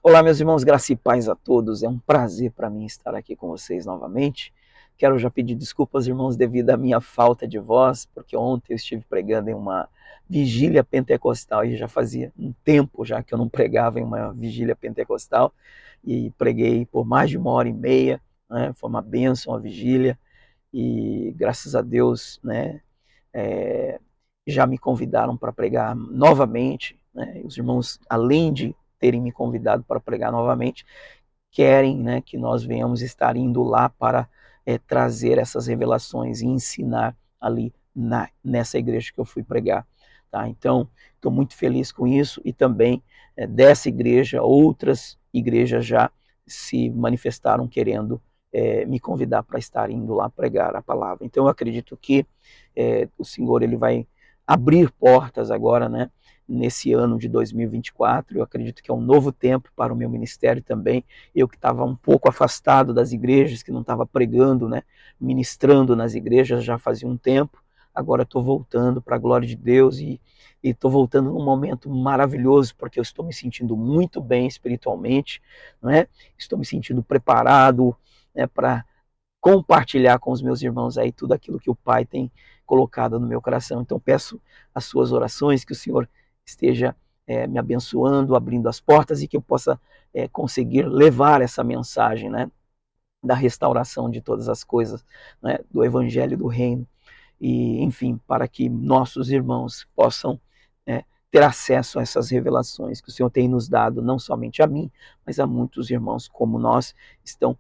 Olá, meus irmãos, graça e paz a todos. É um prazer para mim estar aqui com vocês novamente. Quero já pedir desculpas, irmãos, devido à minha falta de voz, porque ontem eu estive pregando em uma vigília pentecostal e já fazia um tempo já que eu não pregava em uma vigília pentecostal e preguei por mais de 1h30, né? Foi uma bênção a vigília e graças a Deus, né, é, já me convidaram para pregar novamente, né? Os irmãos, além de terem me convidado para pregar novamente, querem, né, que nós venhamos estar indo lá para trazer essas revelações e ensinar ali nessa igreja que eu fui pregar. Tá? Então, estou muito feliz com isso e também dessa igreja, outras igrejas já se manifestaram querendo me convidar para estar indo lá pregar a palavra. Então, eu acredito que o Senhor ele vai abrir portas agora, né, nesse ano de 2024. Eu acredito que é um novo tempo para o meu ministério também. Eu que estava um pouco afastado das igrejas, que não estava pregando, né, ministrando nas igrejas já fazia um tempo, agora estou voltando para a glória de Deus e estou voltando num momento maravilhoso, porque eu estou me sentindo muito bem espiritualmente, né? Estou me sentindo preparado, né, para compartilhar com os meus irmãos aí tudo aquilo que o Pai tem colocado no meu coração. Então peço as suas orações, que o Senhor esteja me abençoando, abrindo as portas e que eu possa conseguir levar essa mensagem, né, da restauração de todas as coisas, né, do Evangelho do Reino, e enfim, para que nossos irmãos possam ter acesso a essas revelações que o Senhor tem nos dado, não somente a mim, mas a muitos irmãos como nós, estão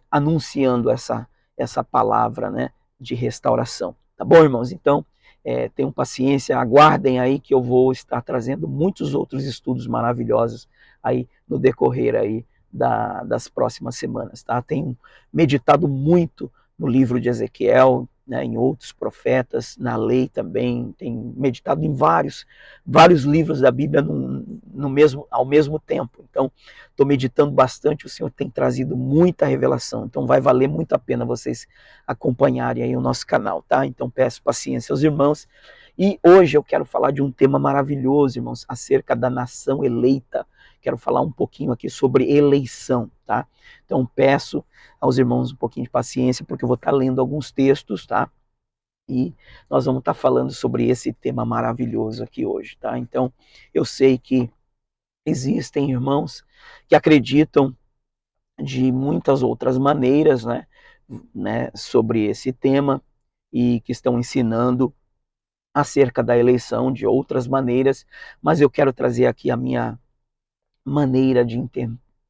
anunciando essa palavra, né, de restauração. Tá bom, irmãos? Então, tenham paciência, aguardem aí que eu vou estar trazendo muitos outros estudos maravilhosos aí no decorrer aí das próximas semanas, tá? Tenho meditado muito no livro de Ezequiel, né, em outros profetas, na lei também, tenho meditado em vários livros da Bíblia ao mesmo tempo. Então, estou meditando bastante, o Senhor tem trazido muita revelação, então vai valer muito a pena vocês acompanharem aí o nosso canal, tá? Então peço paciência aos irmãos. E hoje eu quero falar de um tema maravilhoso, irmãos, acerca da nação eleita. Quero falar um pouquinho aqui sobre eleição, tá? Então peço aos irmãos um pouquinho de paciência, porque eu vou estar lendo alguns textos, tá? E nós vamos estar falando sobre esse tema maravilhoso aqui hoje, tá? Então, eu sei que existem irmãos que acreditam de muitas outras maneiras, né, sobre esse tema e que estão ensinando acerca da eleição de outras maneiras, mas eu quero trazer aqui a minha maneira de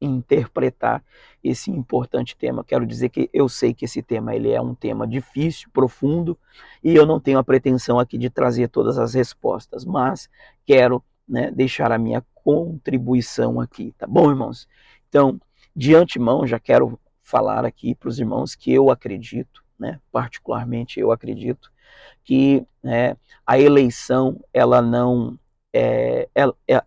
interpretar esse importante tema. Quero dizer que eu sei que esse tema ele é um tema difícil, profundo, e eu não tenho a pretensão aqui de trazer todas as respostas, mas quero, né, deixar a minha contribuição aqui, tá bom, irmãos? Então, de antemão, já quero falar aqui para os irmãos que eu acredito, né, particularmente eu acredito, que a eleição ela não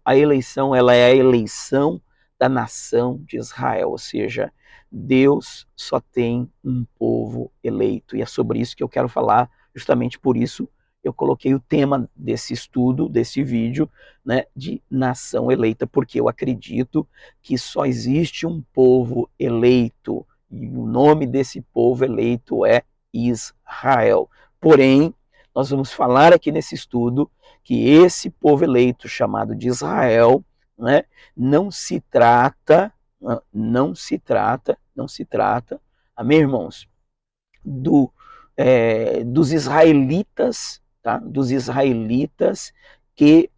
a eleição ela é a eleição da nação de Israel, ou seja, Deus só tem um povo eleito, e é sobre isso que eu quero falar. Justamente por isso eu coloquei o tema desse estudo, desse vídeo, né, de nação eleita, porque eu acredito que só existe um povo eleito, e o nome desse povo eleito é Israel. Porém, nós vamos falar aqui nesse estudo que esse povo eleito chamado de Israel, né, não se trata, amém, irmãos, dos israelitas, tá? Dos israelitas que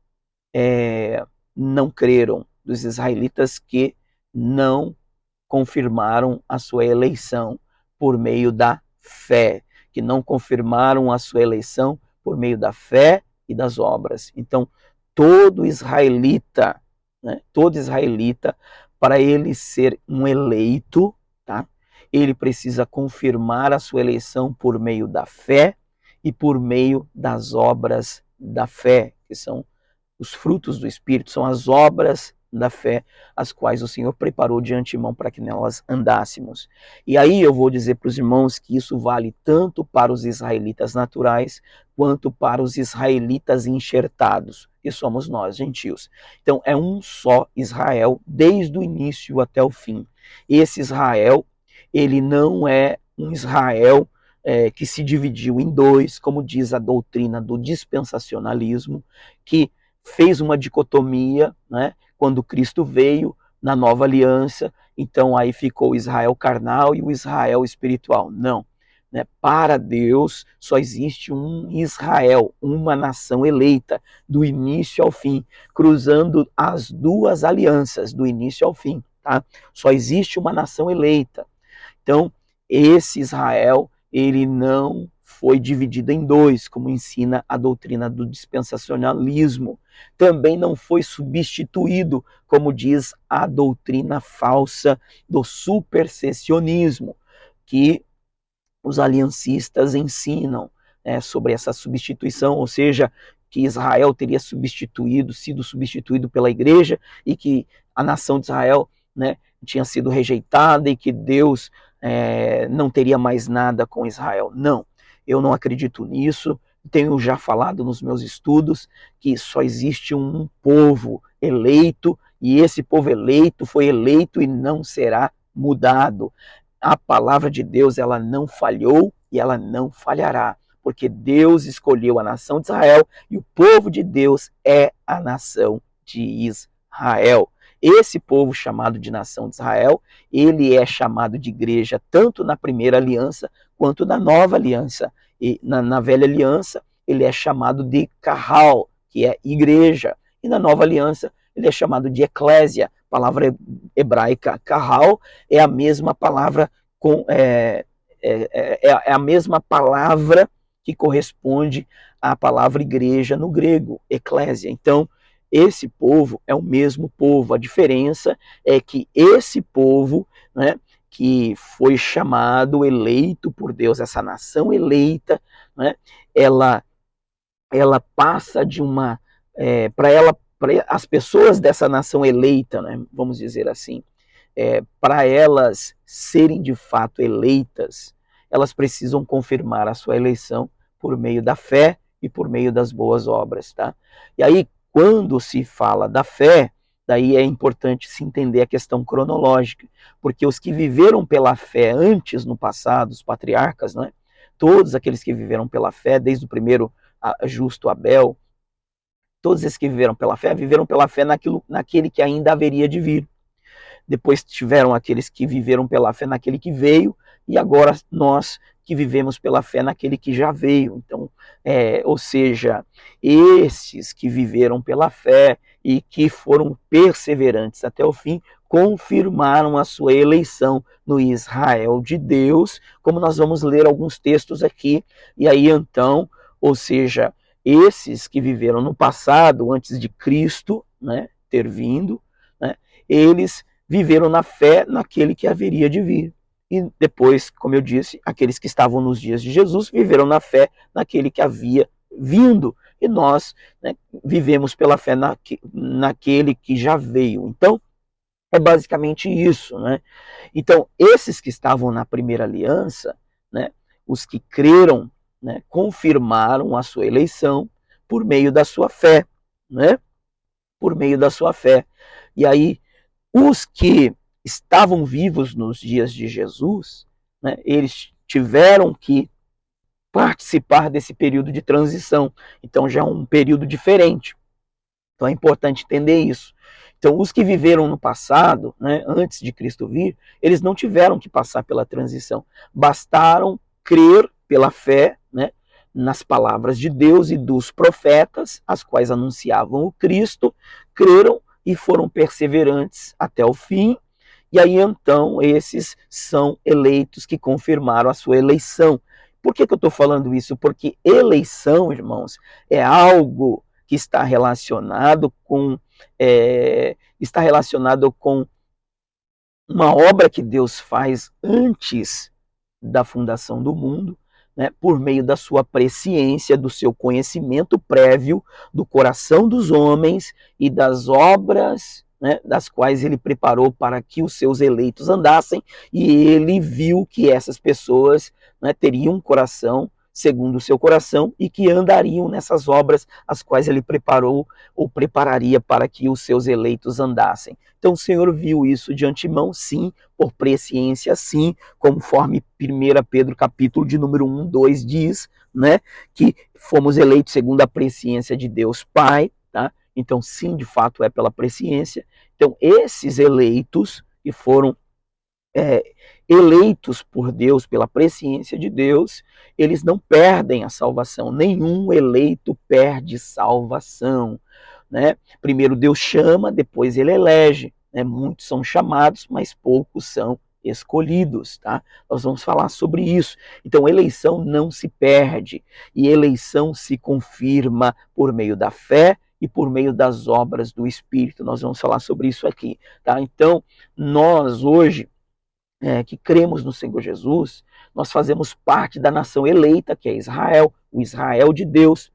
não creram, dos israelitas que não confirmaram a sua eleição por meio da fé, que não confirmaram a sua eleição por meio da fé e das obras. Então, todo israelita, né, todo israelita, para ele ser um eleito, tá, ele precisa confirmar a sua eleição por meio da fé e por meio das obras da fé, que são os frutos do Espírito, são as obras da fé, as quais o Senhor preparou de antemão para que nelas andássemos. E aí eu vou dizer para os irmãos que isso vale tanto para os israelitas naturais, quanto para os israelitas enxertados. que somos nós, gentios. Então é um só Israel, desde o início até o fim. Esse Israel, ele não é um Israel que se dividiu em dois, como diz a doutrina do dispensacionalismo, que fez uma dicotomia, né, quando Cristo veio na nova aliança, então aí ficou o Israel carnal e o Israel espiritual. Não. Né? Para Deus só existe um Israel, uma nação eleita, do início ao fim, cruzando as duas alianças, do início ao fim. Tá? Só existe uma nação eleita. Então, esse Israel, ele não foi dividido em dois, como ensina a doutrina do dispensacionalismo. Também não foi substituído, como diz a doutrina falsa do supersessionismo, que os aliancistas ensinam, né, sobre essa substituição, ou seja, que Israel teria sido substituído pela igreja e que a nação de Israel, né, tinha sido rejeitada e que Deus não teria mais nada com Israel. Não, eu não acredito nisso. Tenho já falado nos meus estudos que só existe um povo eleito e esse povo eleito foi eleito e não será mudado. A palavra de Deus, ela não falhou e ela não falhará, porque Deus escolheu a nação de Israel e o povo de Deus é a nação de Israel. Esse povo chamado de nação de Israel, ele é chamado de igreja tanto na primeira aliança quanto na nova aliança. E na velha aliança, ele é chamado de Kahal, que é igreja, e na nova aliança, ele é chamado de eclésia. Palavra hebraica Kahal é a mesma palavra a mesma palavra que corresponde à palavra igreja no grego, eclésia. Então, esse povo é o mesmo povo. A diferença é que esse povo, né, que foi chamado, eleito por Deus, essa nação eleita, né, ela passa de uma para as pessoas dessa nação eleita, né, vamos dizer assim, para elas serem de fato eleitas, elas precisam confirmar a sua eleição por meio da fé e por meio das boas obras. Tá? E aí, quando se fala da fé, daí é importante se entender a questão cronológica, porque os que viveram pela fé antes, no passado, os patriarcas, né, todos aqueles que viveram pela fé, desde o primeiro justo Abel, todos esses que viveram pela fé naquele que ainda haveria de vir. Depois tiveram aqueles que viveram pela fé naquele que veio, e agora nós que vivemos pela fé naquele que já veio. Então, ou seja, esses que viveram pela fé e que foram perseverantes até o fim, confirmaram a sua eleição no Israel de Deus, como nós vamos ler alguns textos aqui, e aí então, ou seja, esses que viveram no passado, antes de Cristo, né, ter vindo, né, eles viveram na fé naquele que haveria de vir. E depois, como eu disse, aqueles que estavam nos dias de Jesus viveram na fé naquele que havia vindo. E nós, né, vivemos pela fé naquele que já veio. Então, é basicamente isso. Né? Então, esses que estavam na primeira aliança, né, os que creram, né, confirmaram a sua eleição por meio da sua fé. Né? Por meio da sua fé. E aí, os que estavam vivos nos dias de Jesus, né, eles tiveram que participar desse período de transição. Então já é um período diferente. Então é importante entender isso. Então os que viveram no passado, né, antes de Cristo vir, eles não tiveram que passar pela transição. Bastaram crer pela fé, né, nas palavras de Deus e dos profetas, as quais anunciavam o Cristo, creram e foram perseverantes até o fim, e aí então esses são eleitos que confirmaram a sua eleição. Por que eu estou falando isso? Porque eleição, irmãos, é algo que está relacionado com uma obra que Deus faz antes da fundação do mundo, né, por meio da sua presciência, do seu conhecimento prévio, do coração dos homens e das obras, né, das quais ele preparou para que os seus eleitos andassem, e ele viu que essas pessoas, né, teriam um coração segundo o seu coração e que andariam nessas obras as quais ele preparou ou prepararia para que os seus eleitos andassem. Então o Senhor viu isso de antemão, sim, por presciência, sim, conforme 1 Pedro capítulo de número 1, 2 diz, né, que fomos eleitos segundo a presciência de Deus Pai, tá? Então sim, de fato é pela presciência. Então esses eleitos que foram eleitos por Deus, pela presciência de Deus, eles não perdem a salvação. Nenhum eleito perde salvação, né? Primeiro Deus chama, depois ele elege, né? Muitos são chamados, mas poucos são escolhidos, tá? Nós vamos falar sobre isso. Então, eleição não se perde, e eleição se confirma por meio da fé e por meio das obras do Espírito. Nós vamos falar sobre isso aqui, tá? Então, nós hoje que cremos no Senhor Jesus, nós fazemos parte da nação eleita, que é Israel, o Israel de Deus.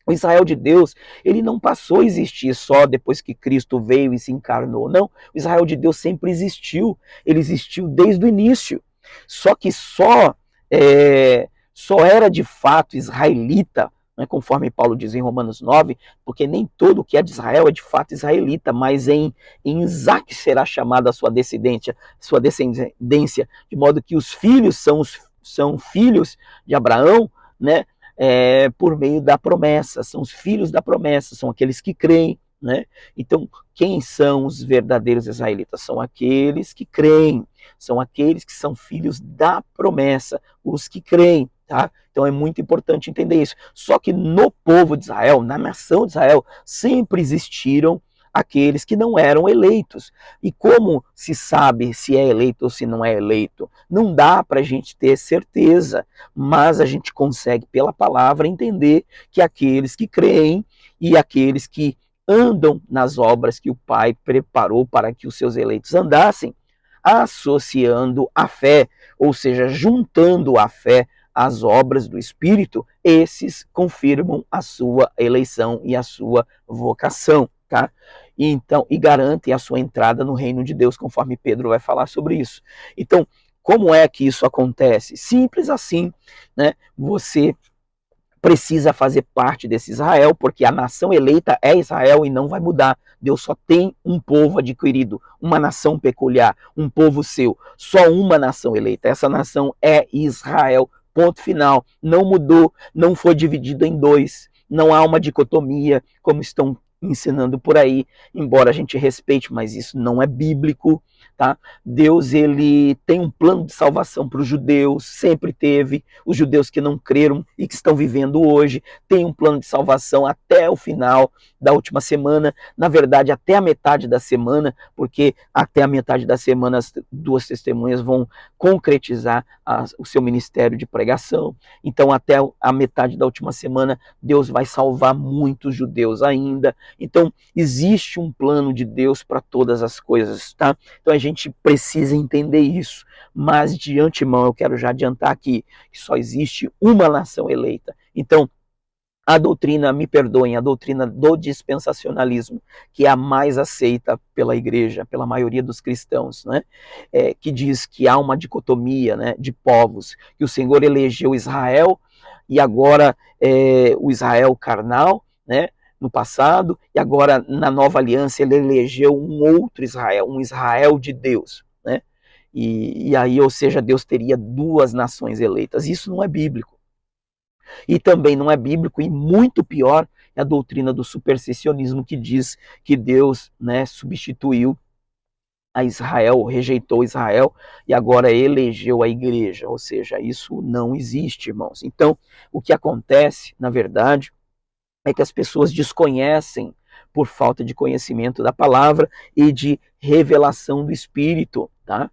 O Israel de Deus, ele não passou a existir só depois que Cristo veio e se encarnou, não. O Israel de Deus sempre existiu, ele existiu desde o início. Só que só era de fato israelita, né, conforme Paulo diz em Romanos 9, porque nem todo que é de Israel é de fato israelita, mas em Isaac será chamada a sua descendência, de modo que os filhos são filhos de Abraão, né, por meio da promessa, são os filhos da promessa, são aqueles que creem, né? Então, quem são os verdadeiros israelitas? São aqueles que creem, são aqueles que são filhos da promessa, os que creem, tá? Então é muito importante entender isso. Só que no povo de Israel, na nação de Israel, sempre existiram aqueles que não eram eleitos. E como se sabe se é eleito ou se não é eleito? Não dá para a gente ter certeza, mas a gente consegue, pela palavra, entender que aqueles que creem e aqueles que andam nas obras que o Pai preparou para que os seus eleitos andassem, associando a fé, ou seja, juntando a fé às obras do Espírito, esses confirmam a sua eleição e a sua vocação, tá? E garantem a sua entrada no reino de Deus, conforme Pedro vai falar sobre isso. Então, como é que isso acontece? Simples assim, né? Você precisa fazer parte desse Israel, porque a nação eleita é Israel e não vai mudar. Deus só tem um povo adquirido, uma nação peculiar, um povo seu, só uma nação eleita. Essa nação é Israel, ponto final. Não mudou, não foi dividido em dois, não há uma dicotomia, como estão ensinando por aí, embora a gente respeite, mas isso não é bíblico, tá? Deus, ele tem um plano de salvação para os judeus, sempre teve. Os judeus que não creram e que estão vivendo hoje têm um plano de salvação até o final da última semana, na verdade até a metade da semana, porque até a metade da semana as duas testemunhas vão concretizar o seu ministério de pregação. Então até a metade da última semana Deus vai salvar muitos judeus ainda. Então existe um plano de Deus para todas as coisas, tá? Então a gente precisa entender isso, mas de antemão eu quero já adiantar aqui que só existe uma nação eleita. Então a doutrina, me perdoem, a doutrina do dispensacionalismo, que é a mais aceita pela igreja, pela maioria dos cristãos, né? Que diz que há uma dicotomia, né, de povos, que o Senhor elegeu Israel e agora o Israel carnal, né, no passado, e agora na nova aliança ele elegeu um outro Israel, um Israel de Deus, né? E aí, ou seja, Deus teria duas nações eleitas. Isso não é bíblico. E também não é bíblico, e muito pior é a doutrina do supersessionismo, que diz que Deus, né, substituiu a Israel, rejeitou Israel e agora elegeu a igreja. Ou seja, isso não existe, irmãos. Então, o que acontece, na verdade, é que as pessoas desconhecem por falta de conhecimento da palavra e de revelação do Espírito, tá?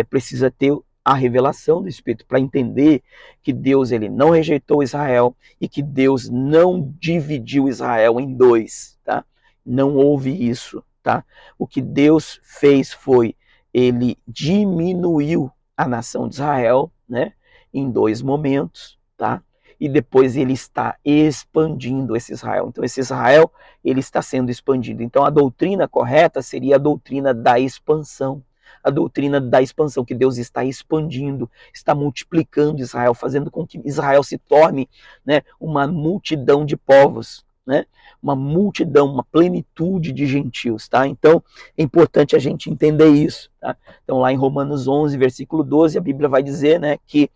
Precisa ter a revelação do Espírito para entender que Deus, ele não rejeitou Israel e que Deus não dividiu Israel em dois, tá? Não houve isso, tá? O que Deus fez foi, ele diminuiu a nação de Israel, né, em dois momentos, tá? E depois ele está expandindo esse Israel. Então esse Israel, ele está sendo expandido. Então a doutrina correta seria a doutrina da expansão, a doutrina da expansão, que Deus está expandindo, está multiplicando Israel, fazendo com que Israel se torne, né, uma multidão de povos, né, uma multidão, uma plenitude de gentios, tá? Então é importante a gente entender isso, tá? Então lá em Romanos 11, versículo 12, a Bíblia vai dizer, né, que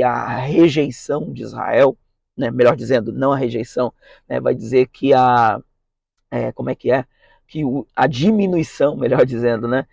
a rejeição de Israel, né, melhor dizendo, não a rejeição, né, vai dizer que como é que é? Que a diminuição, melhor dizendo, né?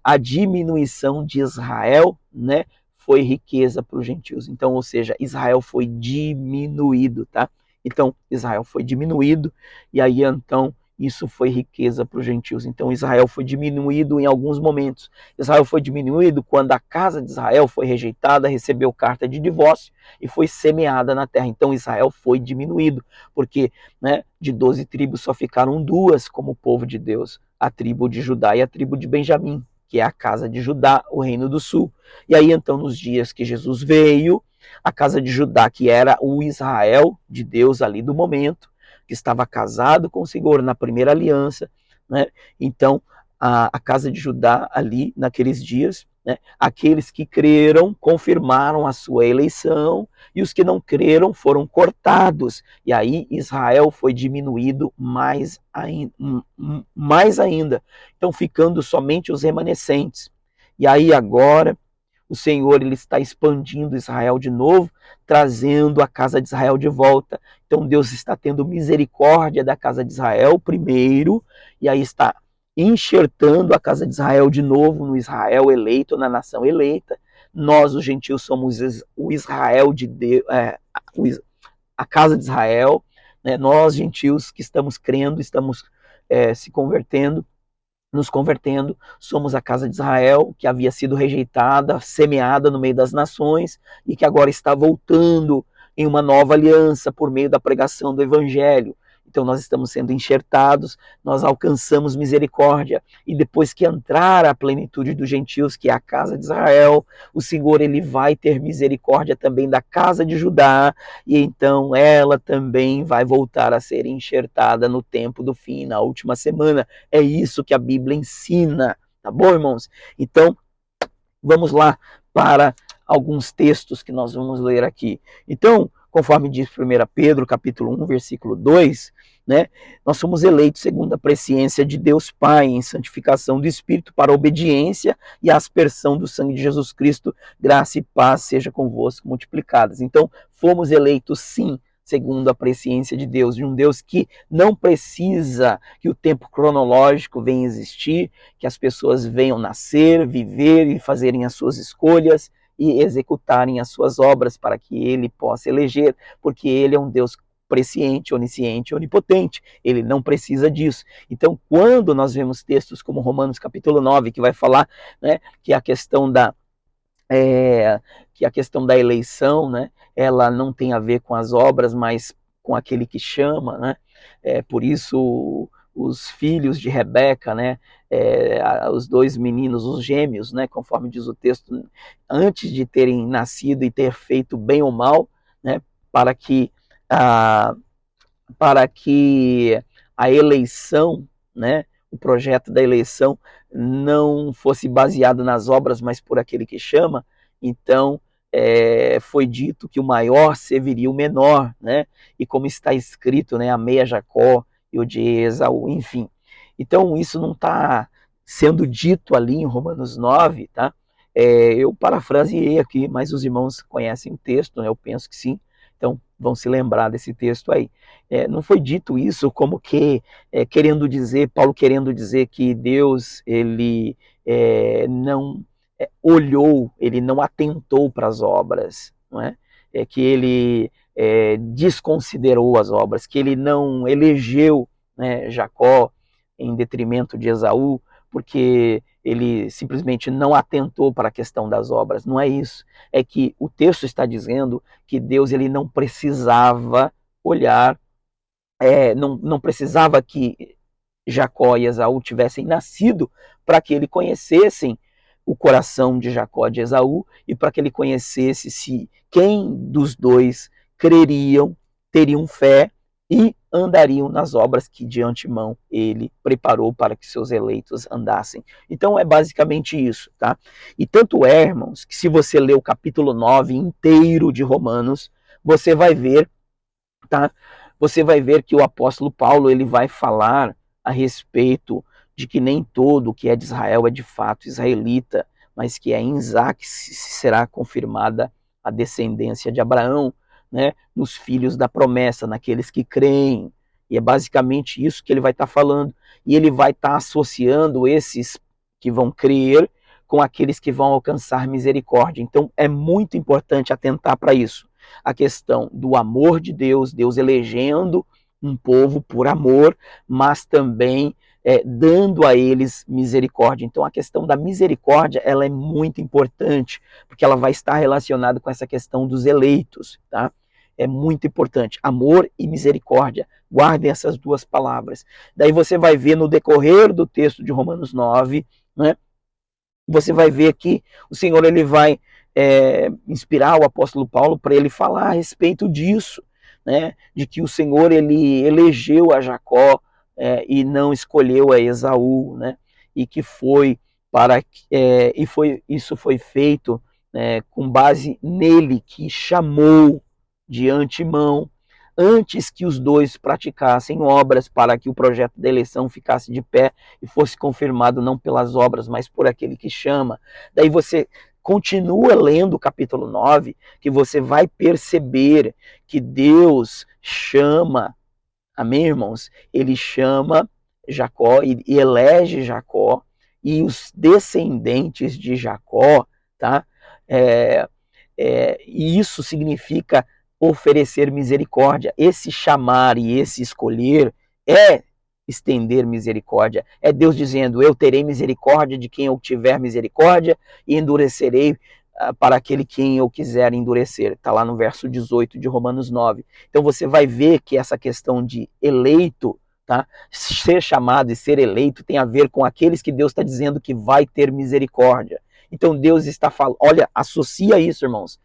A diminuição de Israel, né? Foi riqueza para os gentios. Então, ou seja, Israel foi diminuído, tá? Então, Israel foi diminuído, e aí então isso foi riqueza para os gentios. Então, Israel foi diminuído em alguns momentos. Israel foi diminuído quando a casa de Israel foi rejeitada, recebeu carta de divórcio e foi semeada na terra. Então, Israel foi diminuído, porque, né, de 12 tribos só ficaram 2 como povo de Deus, a tribo de Judá e a tribo de Benjamim, que é a casa de Judá, o reino do sul. E aí então, nos dias que Jesus veio, a casa de Judá, que era o Israel de Deus ali do momento, que estava casado com o Senhor na primeira aliança, né? Então a casa de Judá ali naqueles dias, né, aqueles que creram confirmaram a sua eleição, e os que não creram foram cortados. E aí Israel foi diminuído mais ainda. Então ficando somente os remanescentes. E aí agora o Senhor ele está expandindo Israel de novo, trazendo a casa de Israel de volta. Então Deus está tendo misericórdia da casa de Israel primeiro, e aí está enxertando a casa de Israel de novo no Israel eleito, na nação eleita. Nós, os gentios, somos o Israel de Deus, a casa de Israel, né? Nós, gentios, que estamos crendo, estamos se convertendo, nos convertendo, somos a casa de Israel, que havia sido rejeitada, semeada no meio das nações, e que agora está voltando em uma nova aliança por meio da pregação do Evangelho. Então nós estamos sendo enxertados, nós alcançamos misericórdia, e depois que entrar a plenitude dos gentios, que é a casa de Israel, o Senhor ele vai ter misericórdia também da casa de Judá, e então ela também vai voltar a ser enxertada no tempo do fim, na última semana. É isso que a Bíblia ensina, tá bom, irmãos? Então, vamos lá para alguns textos que nós vamos ler aqui. Então, conforme diz 1 Pedro, capítulo 1, versículo 2, né, nós somos eleitos segundo a presciência de Deus Pai, em santificação do Espírito, para a obediência e a aspersão do sangue de Jesus Cristo. Graça e paz seja convosco multiplicadas. Então, fomos eleitos sim, segundo a presciência de Deus, de um Deus que não precisa que o tempo cronológico venha existir, que as pessoas venham nascer, viver e fazerem as suas escolhas e executarem as suas obras para que ele possa eleger, porque ele é um Deus presciente, onisciente, onipotente. Ele não precisa disso. Então, quando nós vemos textos como Romanos capítulo 9, que vai falar, né, que a questão da eleição, né, ela não tem a ver com as obras, mas com aquele que chama, né? Por isso os filhos de Rebeca, né, os 2 meninos, os gêmeos, né, conforme diz o texto, antes de terem nascido e ter feito bem ou mal, né, para que a, para que a eleição, né, o projeto da eleição não fosse baseado nas obras, mas por aquele que chama. Então foi dito que o maior serviria o menor, né? E como está escrito, né, amei a Jacó e odiei Esaú, enfim. Então isso não está sendo dito ali em Romanos 9, tá? Eu parafraseei aqui, mas os irmãos conhecem o texto, né? Eu penso que sim. Então vão se lembrar desse texto aí. Não foi dito isso como que querendo dizer, Paulo querendo dizer que Deus ele não olhou, ele não atentou para as obras, não é? Que ele desconsiderou as obras, que ele não elegeu, né, Jacó em detrimento de Esaú, porque ele simplesmente não atentou para a questão das obras. Não é isso. É que o texto está dizendo que Deus ele não precisava olhar, não precisava que Jacó e Esaú tivessem nascido para que ele conhecessem o coração de Jacó e de Esaú, e para que ele conhecesse se quem dos dois creriam, teriam fé e andariam nas obras que de antemão ele preparou para que seus eleitos andassem. Então é basicamente isso, tá? E tanto é, irmãos, que se você ler o capítulo 9 inteiro de Romanos, você vai ver, tá? Você vai ver que o apóstolo Paulo, ele vai falar a respeito de que nem todo que é de Israel é de fato israelita, mas que é em Isaac será confirmada a descendência de Abraão, né, nos filhos da promessa, naqueles que creem. E é basicamente isso que ele vai estar falando. E ele vai estar associando esses que vão crer com aqueles que vão alcançar misericórdia. Então é muito importante atentar para isso. A questão do amor de Deus, Deus elegendo um povo por amor, mas também dando a eles misericórdia. Então a questão da misericórdia, ela é muito importante, porque ela vai estar relacionada com essa questão dos eleitos, tá? É muito importante, amor e misericórdia, guardem essas duas palavras. Daí você vai ver no decorrer do texto de Romanos 9, né, você vai ver que o Senhor ele vai inspirar o apóstolo Paulo para ele falar a respeito disso, né, de que o Senhor ele elegeu a Jacó e não escolheu a Esaú, né, e que foi para isso foi feito com base nele que chamou de antemão, antes que os dois praticassem obras para que o projeto da eleição ficasse de pé e fosse confirmado não pelas obras, mas por aquele que chama. Daí você continua lendo o capítulo 9, que você vai perceber que Deus chama, amém, irmãos? Ele chama Jacó e elege Jacó, e os descendentes de Jacó, tá? E isso significa oferecer misericórdia. Esse chamar e esse escolher é estender misericórdia. É Deus dizendo, eu terei misericórdia de quem eu tiver misericórdia e endurecerei para aquele quem eu quiser endurecer. Está lá no verso 18 de Romanos 9. Então você vai ver que essa questão de eleito, tá? Ser chamado e ser eleito tem a ver com aqueles que Deus está dizendo que vai ter misericórdia. Então Deus está falando, olha, associa isso, irmãos.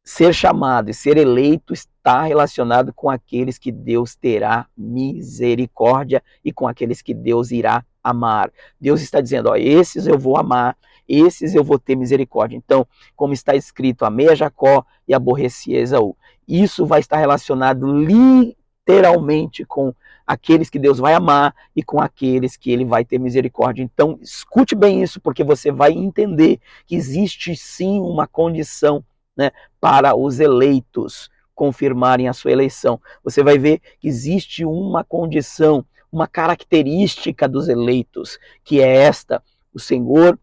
Ser chamado e ser eleito está relacionado com aqueles que Deus terá misericórdia e com aqueles que Deus irá amar. Deus está dizendo, ó, esses eu vou amar, esses eu vou ter misericórdia. Então, como está escrito, amei a Jacó e aborreci a Esaú. Isso vai estar relacionado literalmente com aqueles que Deus vai amar e com aqueles que ele vai ter misericórdia. Então, escute bem isso, porque você vai entender que existe sim uma condição, né, para os eleitos confirmarem a sua eleição. Você vai ver que existe uma condição, uma característica dos eleitos, que é esta: o Senhor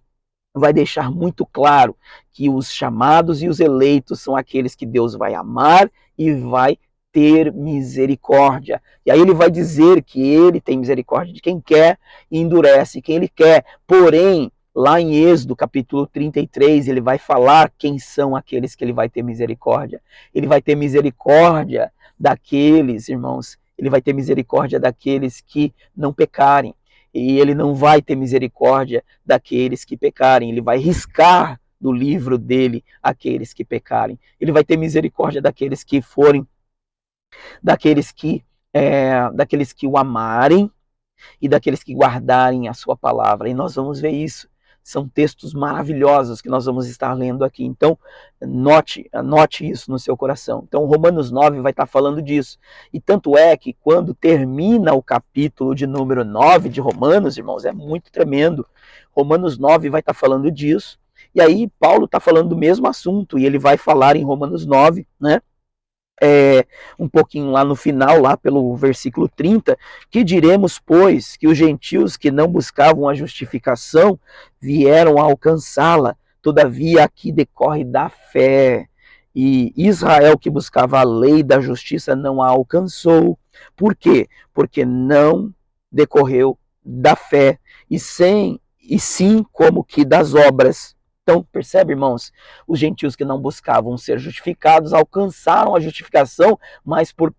vai deixar muito claro que os chamados e os eleitos são aqueles que Deus vai amar e vai ter misericórdia. E aí ele vai dizer que ele tem misericórdia de quem quer e endurece quem ele quer. Porém, lá em Êxodo, capítulo 33, ele vai falar quem são aqueles que ele vai ter misericórdia. Ele vai ter misericórdia daqueles, irmãos, ele vai ter misericórdia daqueles que não pecarem. E ele não vai ter misericórdia daqueles que pecarem. Ele vai riscar do livro dele aqueles que pecarem. Ele vai ter misericórdia daqueles que forem, daqueles que o amarem e daqueles que guardarem a sua palavra. E nós vamos ver isso. São textos maravilhosos que nós vamos estar lendo aqui. Então, anote isso no seu coração. Então, Romanos 9 vai estar falando disso. E tanto é que quando termina o capítulo de número 9 de Romanos, irmãos, é muito tremendo. Romanos 9 vai estar falando disso. E aí, Paulo está falando do mesmo assunto. E ele vai falar em Romanos 9, né? Um pouquinho lá no final, lá pelo versículo 30, que diremos, pois, que os gentios que não buscavam a justificação vieram a alcançá-la, todavia aqui decorre da fé. E Israel, que buscava a lei da justiça, não a alcançou. Por quê? Porque não decorreu da fé, e sim como que das obras. Então, percebe, irmãos? Os gentios que não buscavam ser justificados alcançaram a justificação, mas por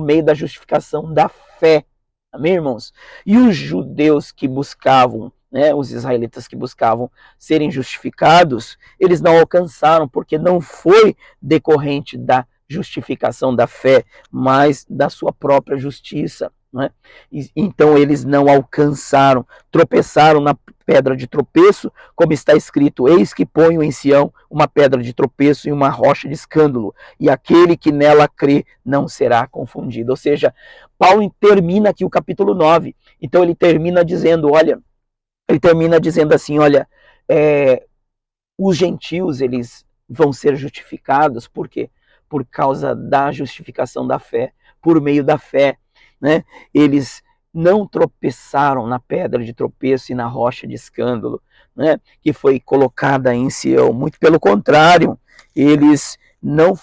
meio da justificação da fé. Amém, irmãos? E os judeus que buscavam, né, os israelitas que buscavam serem justificados, eles não alcançaram, porque não foi decorrente da justificação da fé, mas da sua própria justiça. Né? Então eles não alcançaram, tropeçaram na pedra de tropeço, como está escrito: eis que ponho em Sião uma pedra de tropeço e uma rocha de escândalo, e aquele que nela crê não será confundido. Ou seja, Paulo termina aqui o capítulo 9, então ele termina dizendo, assim, olha, os gentios, eles vão ser justificados, por quê? Por causa da justificação da fé, por meio da fé, né? Eles não tropeçaram na pedra de tropeço e na rocha de escândalo, né? Que foi colocada em Sião. Muito pelo contrário, eles não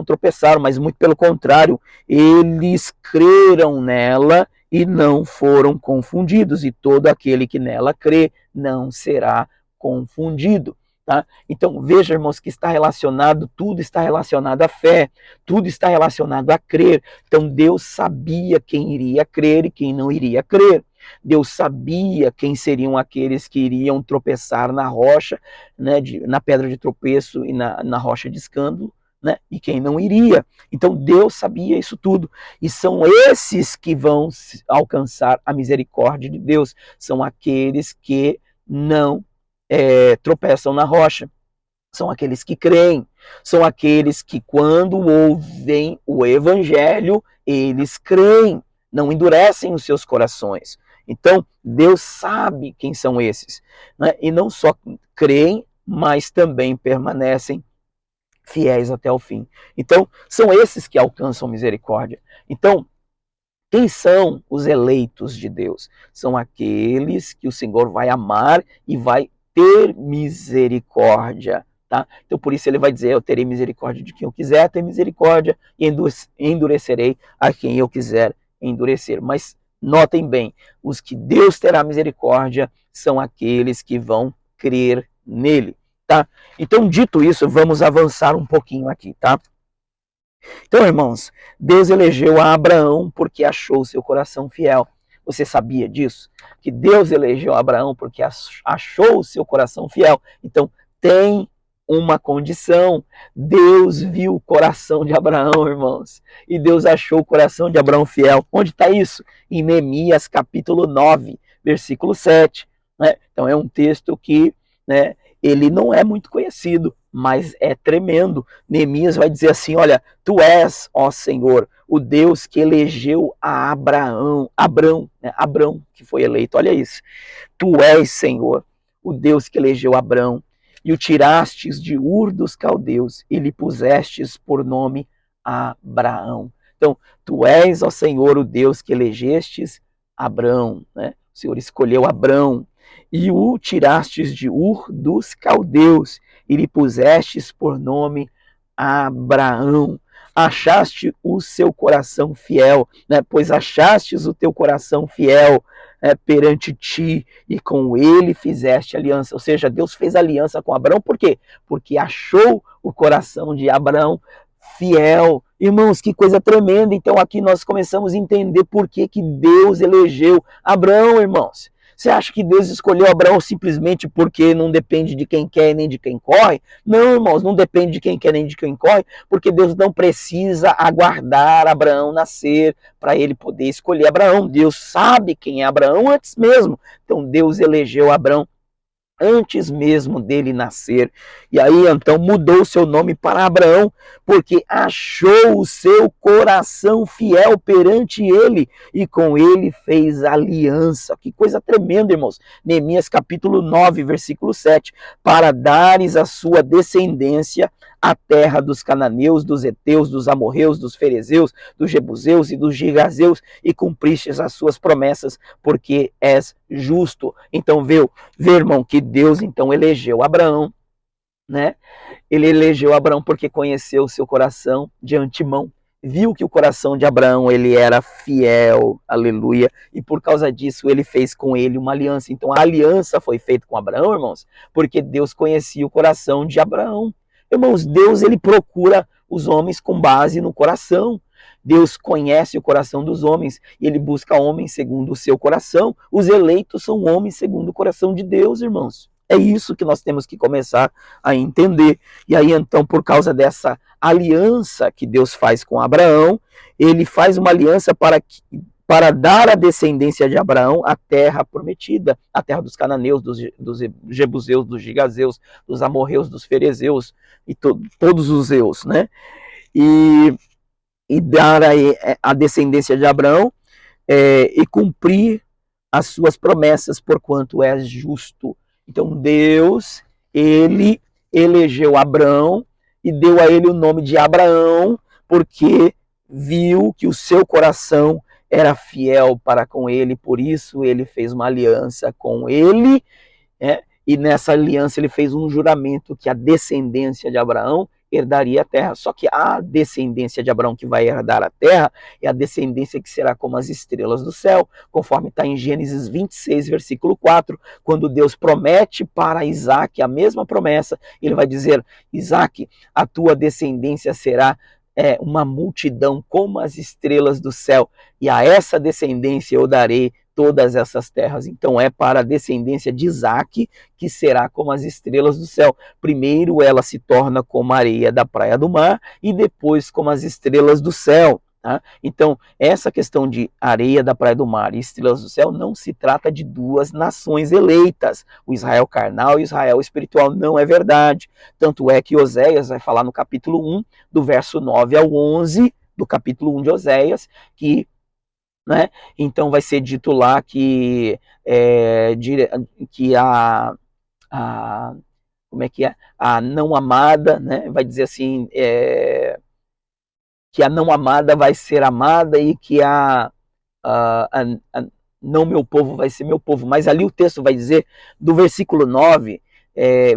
tropeçaram, mas muito pelo contrário, eles creram nela e não foram confundidos, e todo aquele que nela crê não será confundido. Tá? Então veja, irmãos, que tudo está relacionado à fé, tudo está relacionado a crer. Então Deus sabia quem iria crer e quem não iria crer. Deus sabia quem seriam aqueles que iriam tropeçar na rocha, né, na pedra de tropeço e na rocha de escândalo, né, e quem não iria. Então Deus sabia isso tudo, e são esses que vão alcançar a misericórdia de Deus, são aqueles que não tropeçam na rocha, são aqueles que creem, são aqueles que quando ouvem o evangelho, eles creem, não endurecem os seus corações. Então Deus sabe quem são esses, né? E não só creem, mas também permanecem fiéis até o fim. Então são esses que alcançam misericórdia. Então quem são os eleitos de Deus? São aqueles que o Senhor vai amar e vai ter misericórdia. Tá? Então por isso ele vai dizer: eu terei misericórdia de quem eu quiser ter misericórdia e endurecerei a quem eu quiser endurecer. Mas notem bem, os que Deus terá misericórdia são aqueles que vão crer nele. Tá? Então, dito isso, vamos avançar um pouquinho aqui, tá? Então, irmãos, Deus elegeu a Abraão porque achou seu coração fiel. Você sabia disso? Que Deus elegeu Abraão porque achou o seu coração fiel. Então, tem uma condição. Deus viu o coração de Abraão, irmãos. E Deus achou o coração de Abraão fiel. Onde está isso? Em Neemias capítulo 9, versículo 7. Né? Então, é um texto que, né, ele não é muito conhecido, mas é tremendo. Neemias vai dizer assim: olha, tu és, ó Senhor, o Deus que elegeu a Abrão, né? Abrão que foi eleito, olha isso. Tu és, Senhor, o Deus que elegeu Abrão, e o tirastes de Ur dos caldeus, e lhe pusestes por nome Abraão. Então, tu és, ó Senhor, o Deus que elegestes Abrão, né? O Senhor escolheu Abrão, e o tirastes de Ur dos caldeus, e lhe pusestes por nome Abraão. Achaste o seu coração fiel, né? Pois achastes o teu coração fiel perante ti, e com ele fizeste aliança. Ou seja, Deus fez aliança com Abraão, por quê? Porque achou o coração de Abraão fiel. Irmãos, que coisa tremenda. Então aqui nós começamos a entender por que Deus elegeu Abraão, irmãos. Você acha que Deus escolheu Abraão simplesmente porque não depende de quem quer nem de quem corre? Não, irmãos, não depende de quem quer nem de quem corre, porque Deus não precisa aguardar Abraão nascer para ele poder escolher Abraão. Deus sabe quem é Abraão antes mesmo. Então Deus elegeu Abraão antes mesmo dele nascer. E aí então mudou seu nome para Abraão, porque achou o seu coração fiel perante ele, e com ele fez aliança. Que coisa tremenda, irmãos. Neemias capítulo 9, versículo 7. Para dares a sua descendência a terra dos cananeus, dos heteus, dos amorreus, dos ferezeus, dos jebuseus e dos gigazeus, e cumpristes as suas promessas, porque és justo. Então vê, irmão, que Deus então elegeu Abraão, né? Ele elegeu Abraão porque conheceu o seu coração de antemão, viu que o coração de Abraão ele era fiel, aleluia, e por causa disso ele fez com ele uma aliança. Então a aliança foi feita com Abraão, irmãos, porque Deus conhecia o coração de Abraão. Irmãos, Deus ele procura os homens com base no coração. Deus conhece o coração dos homens e ele busca homens segundo o seu coração. Os eleitos são homens segundo o coração de Deus, irmãos. É isso que nós temos que começar a entender. E aí, então, por causa dessa aliança que Deus faz com Abraão, ele faz uma aliança para dar à descendência de Abraão a terra prometida, a terra dos cananeus, dos jebuseus, dos gigazeus, dos amorreus, dos ferezeus e todos os zeus, né? E dar a descendência de Abraão e cumprir as suas promessas, porquanto és justo. Então Deus, ele elegeu Abraão e deu a ele o nome de Abraão, porque viu que o seu coração era fiel para com ele, por isso ele fez uma aliança com ele, e nessa aliança ele fez um juramento que a descendência de Abraão herdaria a terra. Só que a descendência de Abraão que vai herdar a terra é a descendência que será como as estrelas do céu, conforme está em Gênesis 26, versículo 4, quando Deus promete para Isaac a mesma promessa. Ele vai dizer: Isaac, a tua descendência será uma multidão como as estrelas do céu, e a essa descendência eu darei todas essas terras. Então é para a descendência de Isaac que será como as estrelas do céu. Primeiro ela se torna como a areia da praia do mar e depois como as estrelas do céu. Tá? Então, essa questão de areia da praia do mar e estrelas do céu não se trata de duas nações eleitas, o Israel carnal e o Israel espiritual, não é verdade. Tanto é que Oséias vai falar no capítulo 1, do verso 9 ao 11, do capítulo 1 de Oséias, que então vai ser dito lá que como é que é? A não amada, vai dizer assim, que a não amada vai ser amada e que a não meu povo vai ser meu povo. Mas ali o texto vai dizer, do versículo 9,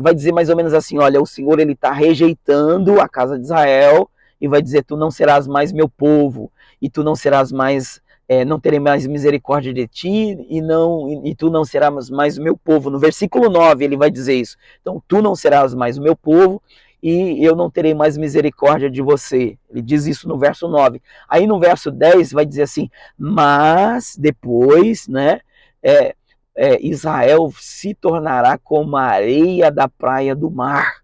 vai dizer mais ou menos assim: olha, o Senhor ele está rejeitando a casa de Israel e vai dizer: tu não serás mais meu povo, e tu não serás mais, não terei mais misericórdia de ti, e tu não serás mais o meu povo. No versículo 9 ele vai dizer isso. Então, tu não serás mais o meu povo, e eu não terei mais misericórdia de você. Ele diz isso no verso 9. Aí no verso 10 vai dizer assim: mas depois, Israel se tornará como a areia da praia do mar.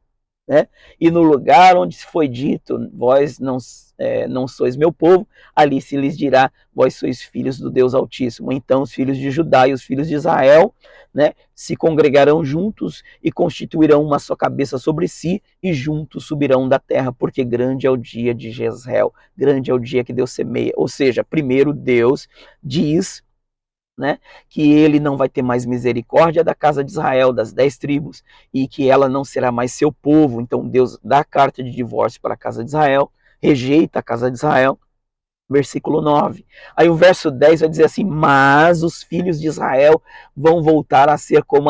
E no lugar onde se foi dito: vós não sois meu povo, ali se lhes dirá: vós sois filhos do Deus Altíssimo. Então os filhos de Judá e os filhos de Israel se congregarão juntos e constituirão uma só cabeça sobre si, e juntos subirão da terra, porque grande é o dia de Jezreel, grande é o dia que Deus semeia. Ou seja, primeiro Deus diz que ele não vai ter mais misericórdia da casa de Israel, das 10 tribos, e que ela não será mais seu povo. Então Deus dá a carta de divórcio para a casa de Israel, rejeita a casa de Israel, versículo 9. Aí o verso 10 vai dizer assim: mas os filhos de Israel vão voltar a ser como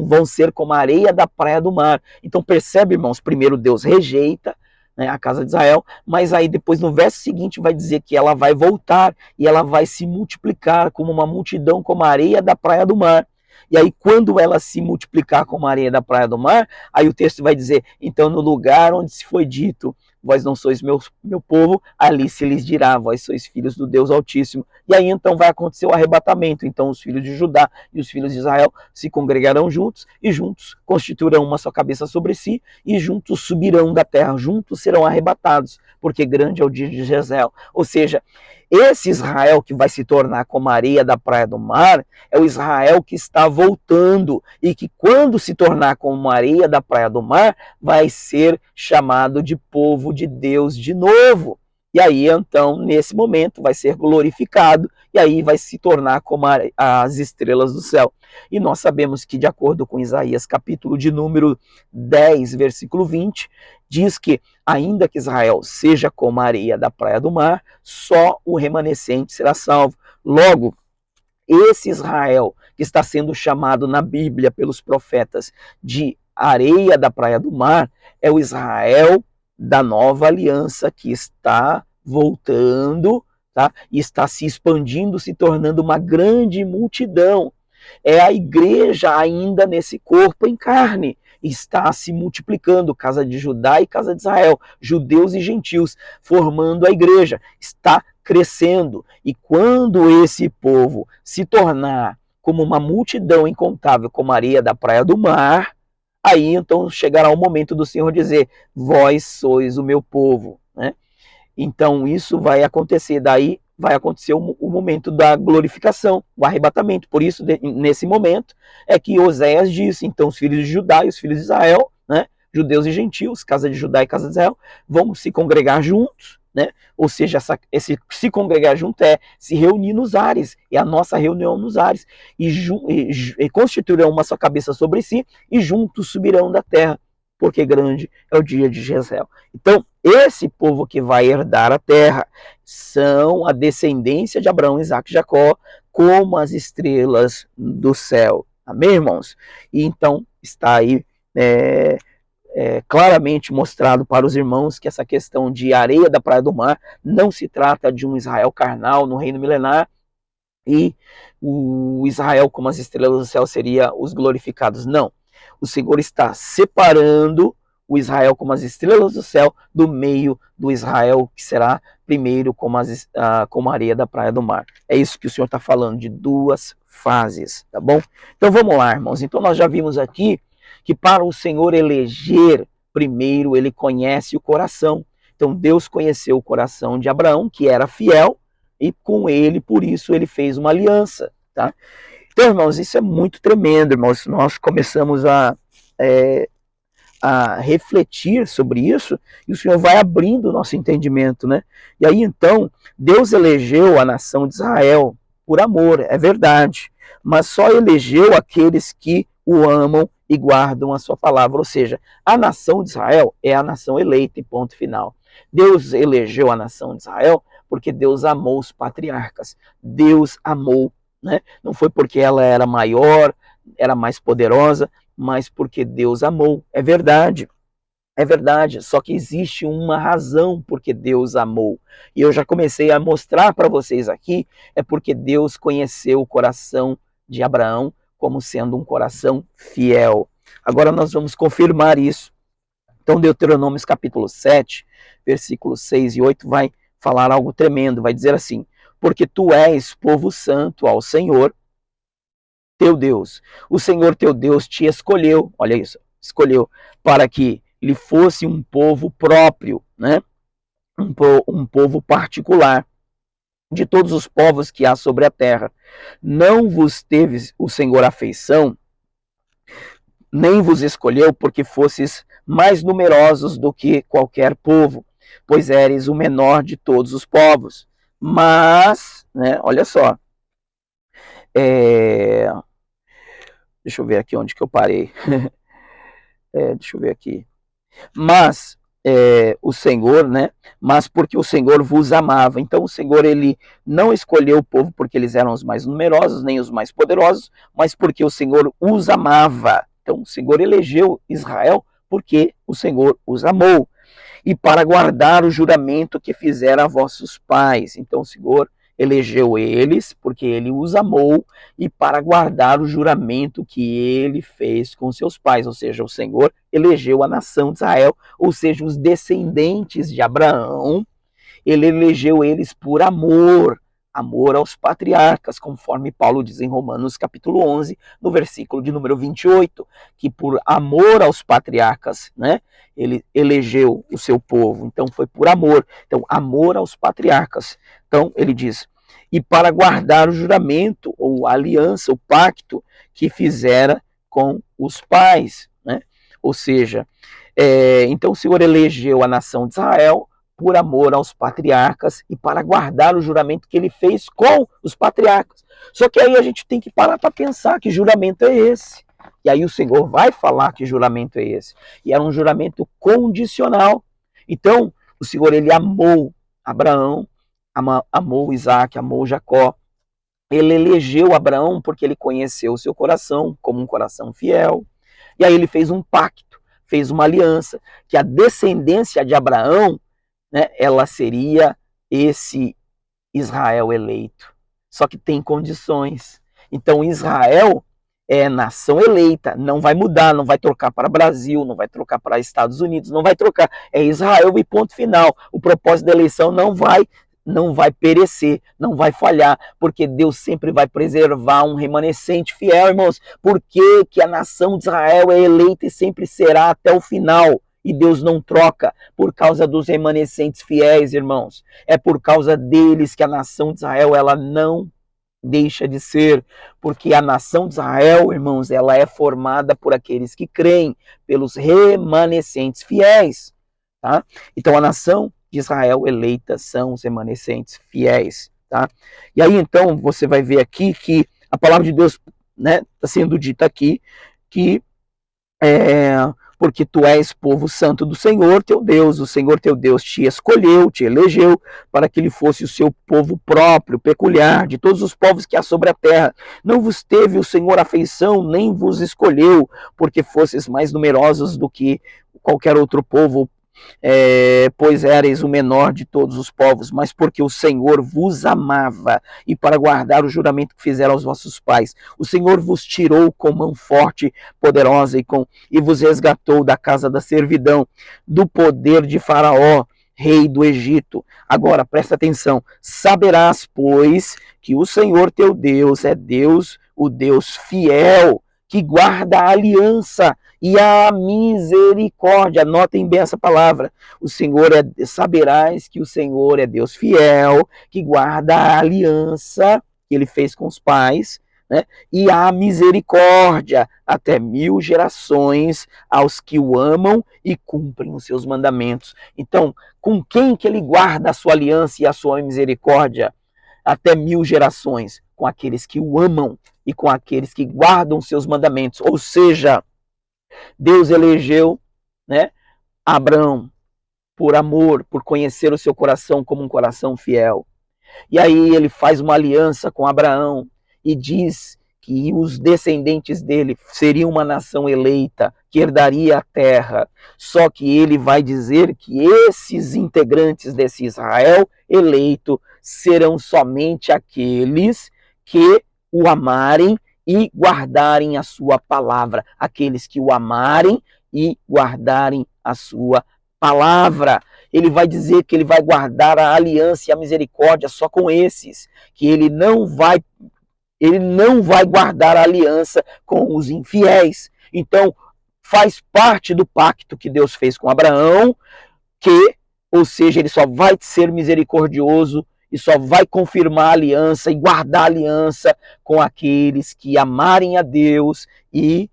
vão ser como a areia da praia do mar. Então percebe, irmãos, primeiro Deus rejeita a casa de Israel, mas aí depois no verso seguinte vai dizer que ela vai voltar e ela vai se multiplicar como uma multidão, como a areia da praia do mar. E aí quando ela se multiplicar como a areia da praia do mar, aí o texto vai dizer: então no lugar onde se foi dito: vós não sois meu povo, ali se lhes dirá: vós sois filhos do Deus Altíssimo. E aí então vai acontecer o arrebatamento. Então os filhos de Judá e os filhos de Israel se congregarão juntos, e juntos constituirão uma só cabeça sobre si, e juntos subirão da terra, juntos serão arrebatados, porque grande é o dia de Jezreel. Ou seja, esse Israel que vai se tornar como a areia da praia do mar é o Israel que está voltando, e que quando se tornar como a areia da praia do mar vai ser chamado de povo de Deus de novo. E aí então nesse momento vai ser glorificado, e aí vai se tornar como as estrelas do céu. E nós sabemos que, de acordo com Isaías capítulo de número 10, versículo 20, diz que ainda que Israel seja como a areia da praia do mar, só o remanescente será salvo. Logo, esse Israel que está sendo chamado na Bíblia pelos profetas de areia da praia do mar é o Israel da nova aliança, que está voltando, e está se expandindo, se tornando uma grande multidão. É a igreja ainda nesse corpo em carne, está se multiplicando, casa de Judá e casa de Israel, judeus e gentios, formando a igreja, está crescendo. E quando esse povo se tornar como uma multidão incontável, como a areia da praia do mar, aí então chegará o momento do Senhor dizer: vós sois o meu povo, né? Então isso vai acontecer, daí vai acontecer o momento da glorificação, o arrebatamento. Por isso, nesse momento, é que Oséias disse: então os filhos de Judá e os filhos de Israel, né, judeus e gentios, casa de Judá e casa de Israel, vão se congregar juntos, né? Ou seja, esse se congregar junto é se reunir nos ares, é a nossa reunião nos ares, e constituirão uma só cabeça sobre si, e juntos subirão da terra, porque grande é o dia de Jezreel. Então, esse povo que vai herdar a terra são a descendência de Abraão, Isaque e Jacó, como as estrelas do céu. Amém, irmãos? E então está aí claramente mostrado para os irmãos que essa questão de areia da praia do mar não se trata de um Israel carnal no reino milenar, e o Israel como as estrelas do céu seria os glorificados. Não. O Senhor está separando o Israel como as estrelas do céu do meio do Israel que será primeiro como a areia da praia do mar. É isso que o Senhor está falando, de duas fases, tá bom? Então vamos lá, irmãos. Então nós já vimos aqui que para o Senhor eleger, primeiro ele conhece o coração. Então Deus conheceu o coração de Abraão, que era fiel, e com ele, por isso, ele fez uma aliança, tá? Então, irmãos, isso é muito tremendo, irmãos. Nós começamos a refletir sobre isso, e o Senhor vai abrindo o nosso entendimento, né? E aí, então, Deus elegeu a nação de Israel por amor, é verdade, mas só elegeu aqueles que o amam e guardam a sua palavra, ou seja, a nação de Israel é a nação eleita, e ponto final. Deus elegeu a nação de Israel porque Deus amou os patriarcas, Deus amou, né? Não foi porque ela era maior, era mais poderosa, mas porque Deus amou. É verdade, só que existe uma razão porque Deus amou. E eu já comecei a mostrar para vocês aqui, é porque Deus conheceu o coração de Abraão como sendo um coração fiel. Agora nós vamos confirmar isso. Então Deuteronômio capítulo 7, versículos 6 e 8 vai falar algo tremendo, vai dizer assim: porque tu és povo santo ao Senhor, teu Deus. O Senhor teu Deus te escolheu, olha isso, escolheu, para que lhe fosse um povo próprio, né? Um povo particular de todos os povos que há sobre a terra. Não vos teve o Senhor afeição, nem vos escolheu porque fosses mais numerosos do que qualquer povo, pois eres o menor de todos os povos. Mas, né, olha só, deixa eu ver aqui onde que eu parei. Deixa eu ver aqui. Mas o Senhor, né? Mas porque o Senhor vos amava. Então o Senhor, ele não escolheu o povo porque eles eram os mais numerosos, nem os mais poderosos, mas porque o Senhor os amava. Então o Senhor elegeu Israel porque o Senhor os amou. E para guardar o juramento que fizeram a vossos pais. Então o Senhor elegeu eles porque ele os amou, e para guardar o juramento que ele fez com seus pais. Ou seja, o Senhor elegeu a nação de Israel, ou seja, os descendentes de Abraão. Ele elegeu eles por amor, amor aos patriarcas, conforme Paulo diz em Romanos capítulo 11, no versículo de número 28, que por amor aos patriarcas, né, ele elegeu o seu povo. Então foi por amor. Então, amor aos patriarcas. Então, ele diz: e para guardar o juramento, ou a aliança, o pacto que fizera com os pais, né? Ou seja, então o Senhor elegeu a nação de Israel por amor aos patriarcas e para guardar o juramento que ele fez com os patriarcas. Só que aí a gente tem que parar para pensar: que juramento é esse? E aí o Senhor vai falar que juramento é esse. E era um juramento condicional. Então, o Senhor, ele amou Abraão, amou Isaac, amou Jacó. Ele elegeu Abraão porque ele conheceu o seu coração como um coração fiel. E aí ele fez um pacto, fez uma aliança, que a descendência de Abraão, né, ela seria esse Israel eleito. Só que tem condições. Então Israel é nação eleita, não vai mudar, não vai trocar para Brasil, não vai trocar para Estados Unidos, não vai trocar. É Israel e ponto final. O propósito da eleição não vai não vai perecer, não vai falhar, porque Deus sempre vai preservar um remanescente fiel, irmãos. Por que a nação de Israel é eleita e sempre será até o final? E Deus não troca por causa dos remanescentes fiéis, irmãos. É por causa deles que a nação de Israel ela não deixa de ser, porque a nação de Israel, irmãos, ela é formada por aqueles que creem, pelos remanescentes fiéis, tá? Então a nação de Israel eleita são os remanescentes fiéis, tá? E aí então você vai ver aqui que a palavra de Deus, né, está sendo dita aqui que porque tu és povo santo do Senhor teu Deus, o Senhor teu Deus te escolheu, te elegeu, para que ele fosse o seu povo próprio, peculiar, de todos os povos que há sobre a terra. Não vos teve o Senhor afeição, nem vos escolheu, porque fosses mais numerosos do que qualquer outro povo, pois éreis o menor de todos os povos, mas porque o Senhor vos amava, e para guardar o juramento que fizeram aos vossos pais. O Senhor vos tirou com mão forte, poderosa, e vos resgatou da casa da servidão, do poder de Faraó, rei do Egito. Agora, presta atenção. Saberás, pois, que o Senhor teu Deus é Deus, o Deus fiel, que guarda a aliança e a misericórdia. Anotem bem essa palavra. Saberás que o Senhor é Deus fiel, que guarda a aliança que ele fez com os pais, né? E a misericórdia até 1000 gerações aos que o amam e cumprem os seus mandamentos. Então, com quem que ele guarda a sua aliança e a sua misericórdia? Até 1000 gerações, com aqueles que o amam e com aqueles que guardam seus mandamentos. Ou seja, Deus elegeu, né, Abraão por amor, por conhecer o seu coração como um coração fiel. E aí ele faz uma aliança com Abraão e diz que os descendentes dele seriam uma nação eleita, que herdaria a terra. Só que ele vai dizer que esses integrantes desse Israel eleito serão somente aqueles que o amarem e guardarem a sua palavra. Aqueles que o amarem e guardarem a sua palavra. Ele vai dizer que ele vai guardar a aliança e a misericórdia só com esses, que ele não vai guardar a aliança com os infiéis. Então, faz parte do pacto que Deus fez com Abraão, ou seja, ele só vai ser misericordioso e só vai confirmar a aliança e guardar a aliança com aqueles que amarem a Deus e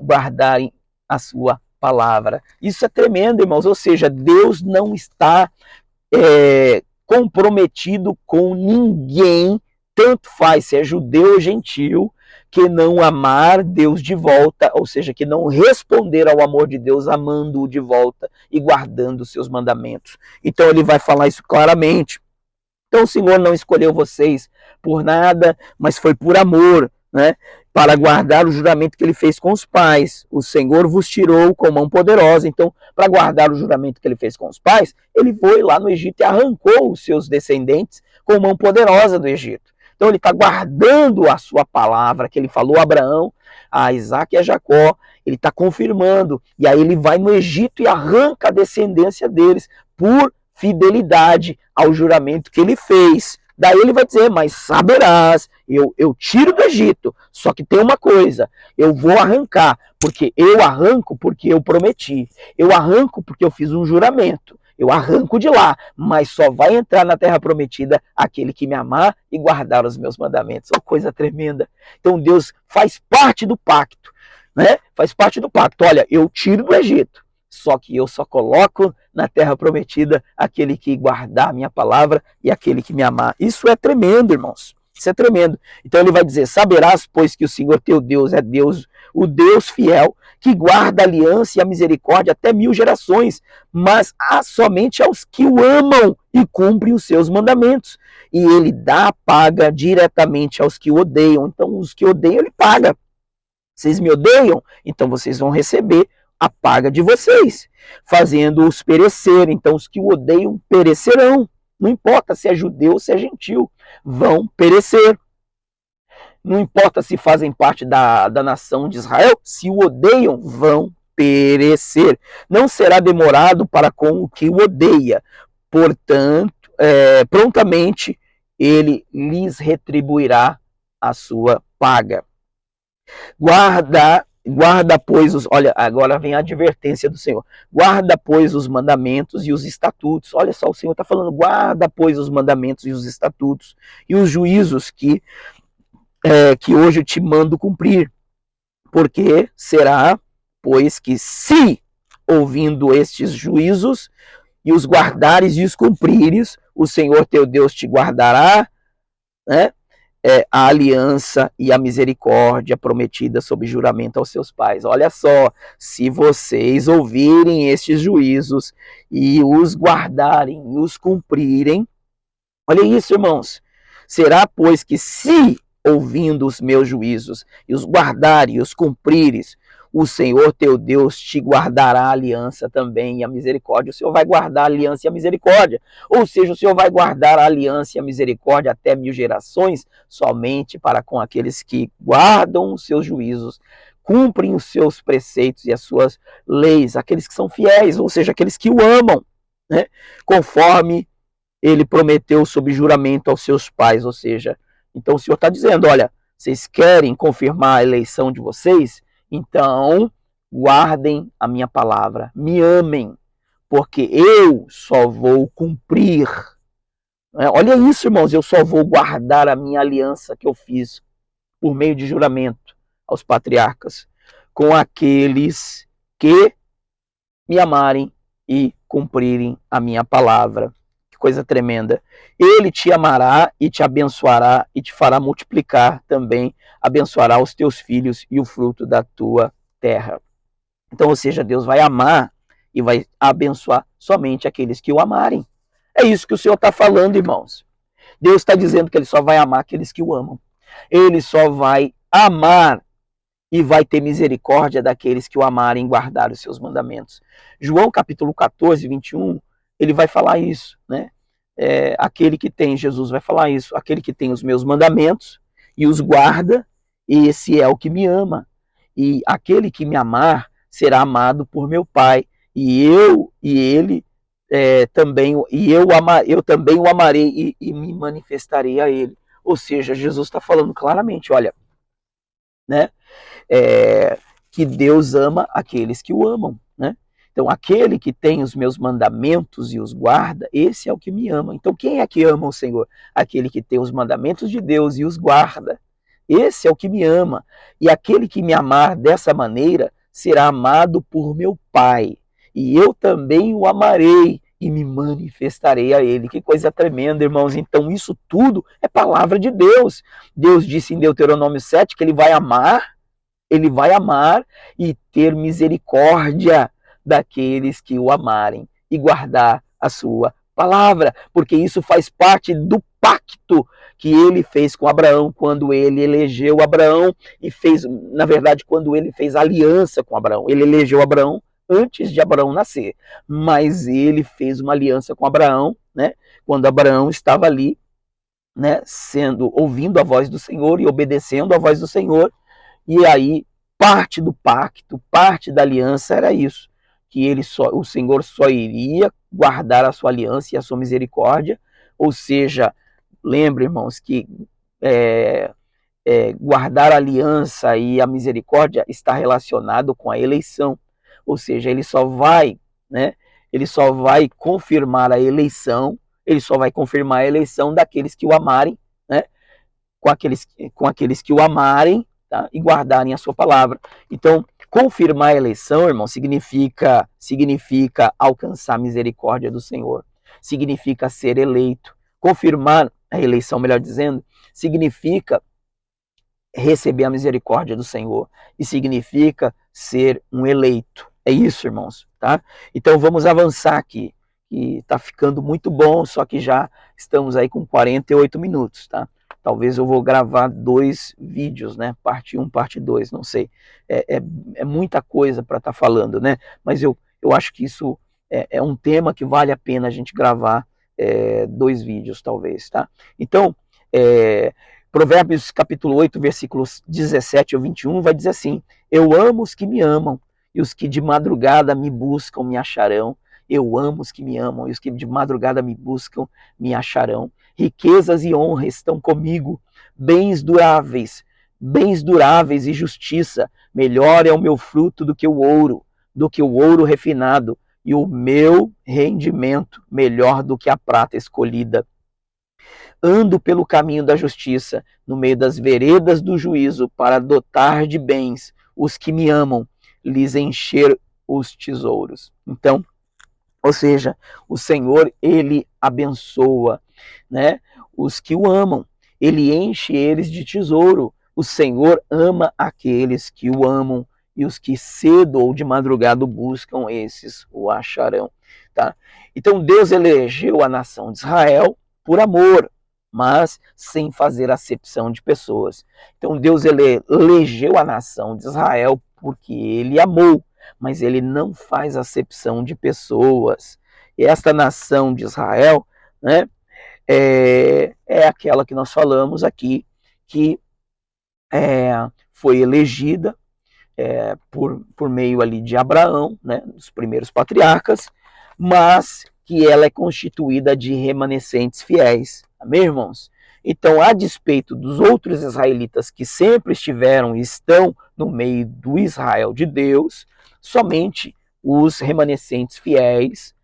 guardarem a sua palavra. Isso é tremendo, irmãos. Ou seja, Deus não está comprometido com ninguém, tanto faz se é judeu ou gentil, que não amar Deus de volta, ou seja, que não responder ao amor de Deus amando-o de volta e guardando os seus mandamentos. Então ele vai falar isso claramente. Então o Senhor não escolheu vocês por nada, mas foi por amor, né? Para guardar o juramento que ele fez com os pais. O Senhor vos tirou com mão poderosa. Então, para guardar o juramento que ele fez com os pais, ele foi lá no Egito e arrancou os seus descendentes com mão poderosa do Egito. Então ele está guardando a sua palavra que ele falou a Abraão, a Isaac e a Jacó. Ele está confirmando. E aí ele vai no Egito e arranca a descendência deles por fidelidade ao juramento que ele fez. Daí ele vai dizer, mas saberás, eu tiro do Egito, só que tem uma coisa, eu vou arrancar, porque eu arranco porque eu prometi, eu arranco porque eu fiz um juramento, eu arranco de lá, mas só vai entrar na terra prometida aquele que me amar e guardar os meus mandamentos. Oh, coisa tremenda. Então Deus faz parte do pacto, né? Faz parte do pacto. Olha, eu tiro do Egito, só que eu só coloco na terra prometida aquele que guardar a minha palavra e aquele que me amar. Isso é tremendo, irmãos. Isso é tremendo. Então ele vai dizer, saberás, pois, que o Senhor teu Deus é Deus, o Deus fiel, que guarda a aliança e a misericórdia até 1000 gerações, mas há somente aos que o amam e cumprem os seus mandamentos. E ele dá a paga diretamente aos que o odeiam. Então os que odeiam, ele paga. Vocês me odeiam? Então vocês vão receber a paga de vocês, fazendo-os perecer. Então os que o odeiam perecerão. Não importa se é judeu ou se é gentil, vão perecer. Não importa se fazem parte da nação de Israel, se o odeiam, vão perecer. Não será demorado para com o que o odeia. Portanto, prontamente ele lhes retribuirá a sua paga. Guarda, pois, olha, agora vem a advertência do Senhor. Guarda, pois, os mandamentos e os estatutos. Olha só, o Senhor está falando, guarda, pois, os mandamentos e os estatutos e os juízos que hoje eu te mando cumprir. Porque será, pois, que se, ouvindo estes juízos, e os guardares e os cumprires, o Senhor teu Deus te guardará, né? A aliança e a misericórdia prometida sob juramento aos seus pais. Olha só, se vocês ouvirem estes juízos e os guardarem e os cumprirem, olha isso, irmãos, será, pois, que se ouvindo os meus juízos e os guardarem e os cumprires, o Senhor teu Deus te guardará a aliança também e a misericórdia. O Senhor vai guardar a aliança e a misericórdia. Ou seja, o Senhor vai guardar a aliança e a misericórdia até 1000 gerações, somente para com aqueles que guardam os seus juízos, cumprem os seus preceitos e as suas leis, aqueles que são fiéis, ou seja, aqueles que o amam, né? Conforme ele prometeu sob juramento aos seus pais. Ou seja, então o Senhor está dizendo, olha, vocês querem confirmar a eleição de vocês? Então, guardem a minha palavra, me amem, porque eu só vou cumprir. Olha isso, irmãos, eu só vou guardar a minha aliança que eu fiz por meio de juramento aos patriarcas, com aqueles que me amarem e cumprirem a minha palavra. Que coisa tremenda. Ele te amará e te abençoará e te fará multiplicar também, abençoará os teus filhos e o fruto da tua terra. Então, ou seja, Deus vai amar e vai abençoar somente aqueles que o amarem. É isso que o Senhor está falando, irmãos. Deus está dizendo que ele só vai amar aqueles que o amam. Ele só vai amar e vai ter misericórdia daqueles que o amarem e guardar os seus mandamentos. João capítulo 14, 21, ele vai falar isso, né? Aquele que tem, Jesus vai falar isso, aquele que tem os meus mandamentos e os guarda, esse é o que me ama. E aquele que me amar será amado por meu Pai, e ele também, eu também o amarei e me manifestarei a ele. Ou seja, Jesus está falando claramente, olha, né? Que Deus ama aqueles que o amam, né? Então, aquele que tem os meus mandamentos e os guarda, esse é o que me ama. Então, quem é que ama o Senhor? Aquele que tem os mandamentos de Deus e os guarda. Esse é o que me ama. E aquele que me amar dessa maneira será amado por meu Pai. E eu também o amarei e me manifestarei a ele. Que coisa tremenda, irmãos. Então, isso tudo é palavra de Deus. Deus disse em Deuteronômio 7 que ele vai amar e ter misericórdia daqueles que o amarem e guardar a sua palavra, porque isso faz parte do pacto que ele fez com Abraão, quando ele elegeu Abraão e fez, na verdade, quando ele fez aliança com Abraão. Ele elegeu Abraão antes de Abraão nascer, mas ele fez uma aliança com Abraão, né? Quando Abraão estava ali, né, ouvindo a voz do Senhor e obedecendo a voz do Senhor. E aí, parte do pacto, parte da aliança era isso, que o Senhor só iria guardar a sua aliança e a sua misericórdia. Ou seja, lembre, irmãos, que guardar a aliança e a misericórdia está relacionado com a eleição. Ou seja, ele só vai confirmar a eleição, ele só vai confirmar a eleição daqueles que o amarem, né? Com aqueles que o amarem, tá? E guardarem a sua palavra. Então, confirmar a eleição, irmão, significa alcançar a misericórdia do Senhor. Significa ser eleito. Confirmar a eleição, melhor dizendo, significa receber a misericórdia do Senhor. E significa ser um eleito. É isso, irmãos, tá? Então, vamos avançar aqui. E tá ficando muito bom, só que já estamos aí com 48 minutos, tá? Talvez eu vou gravar 2 vídeos, né? Parte 1, parte 2, não sei. É muita coisa para estar falando, né? Mas eu acho que isso é um tema que vale a pena a gente gravar 2 vídeos, talvez, tá? Então, Provérbios capítulo 8, versículos 17 ao 21, vai dizer assim: eu amo os que me amam, e os que de madrugada me buscam me acharão, Eu amo os que me amam, e os que de madrugada me buscam me acharão. Riquezas e honra estão comigo, bens duráveis e justiça. Melhor é o meu fruto do que o ouro refinado, e o meu rendimento melhor do que a prata escolhida. Ando pelo caminho da justiça, no meio das veredas do juízo, para dotar de bens os que me amam, lhes encher os tesouros. Então, ou seja, o Senhor, ele abençoa, né, os que o amam. Ele enche eles de tesouro. O Senhor ama aqueles que o amam, e os que cedo ou de madrugada buscam, esses o acharão. Tá? Então Deus elegeu a nação de Israel por amor, mas sem fazer acepção de pessoas. Então Deus elegeu a nação de Israel porque ele amou, mas ele não faz acepção de pessoas. E esta nação de Israel, né, é aquela que nós falamos aqui, que foi elegida por meio ali de Abraão, né, dos primeiros patriarcas, mas que ela é constituída de remanescentes fiéis. Amém, irmãos? Então, a despeito dos outros israelitas que sempre estiveram e estão no meio do Israel de Deus, somente os remanescentes fiéis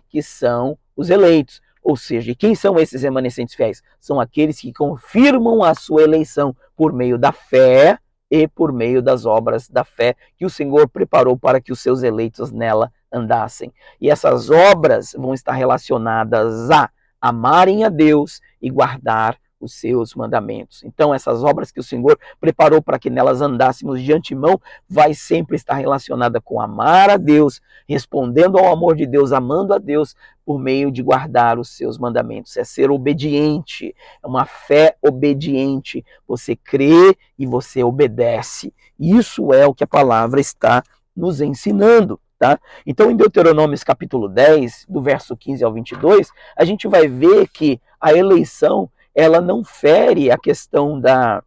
que são os eleitos. Ou seja, quem são esses remanescentes fiéis? São aqueles que confirmam a sua eleição por meio da fé e por meio das obras da fé que o Senhor preparou para que os seus eleitos nela andassem. E essas obras vão estar relacionadas a amarem a Deus e guardar os seus mandamentos. Então, essas obras que o Senhor preparou para que nelas andássemos de antemão, vai sempre estar relacionada com amar a Deus, respondendo ao amor de Deus, amando a Deus, por meio de guardar os seus mandamentos. É ser obediente, é uma fé obediente. Você crê e você obedece. Isso é o que a palavra está nos ensinando. Tá? Então, em Deuteronômio capítulo 10, do verso 15 ao 22, a gente vai ver que a eleição ela não fere a questão da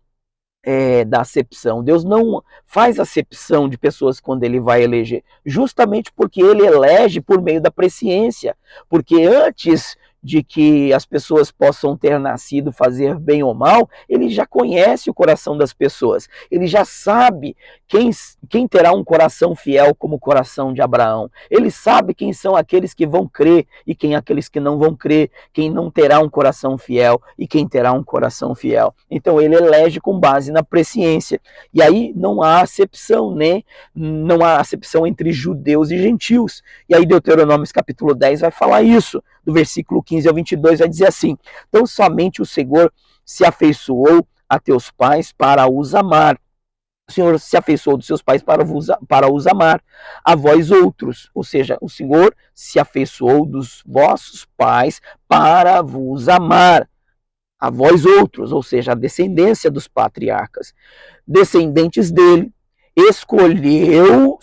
acepção. Deus não faz acepção de pessoas quando ele vai eleger, justamente porque ele elege por meio da presciência, porque antes de que as pessoas possam ter nascido, fazer bem ou mal, ele já conhece o coração das pessoas, ele já sabe quem terá um coração fiel como o coração de Abraão, ele sabe quem são aqueles que vão crer e quem aqueles que não vão crer, quem não terá um coração fiel e quem terá um coração fiel. Então ele elege com base na presciência, e aí não há acepção, né? Não há acepção entre judeus e gentios, e aí Deuteronômio capítulo 10 vai falar isso, do versículo 15 ao 22 vai dizer assim: então somente o Senhor se afeiçoou a teus pais para os amar. O Senhor se afeiçoou dos seus pais para os amar, a vós outros. Ou seja, o Senhor se afeiçoou dos vossos pais para vos amar, a vós outros, ou seja, a descendência dos patriarcas. Descendentes dele, escolheu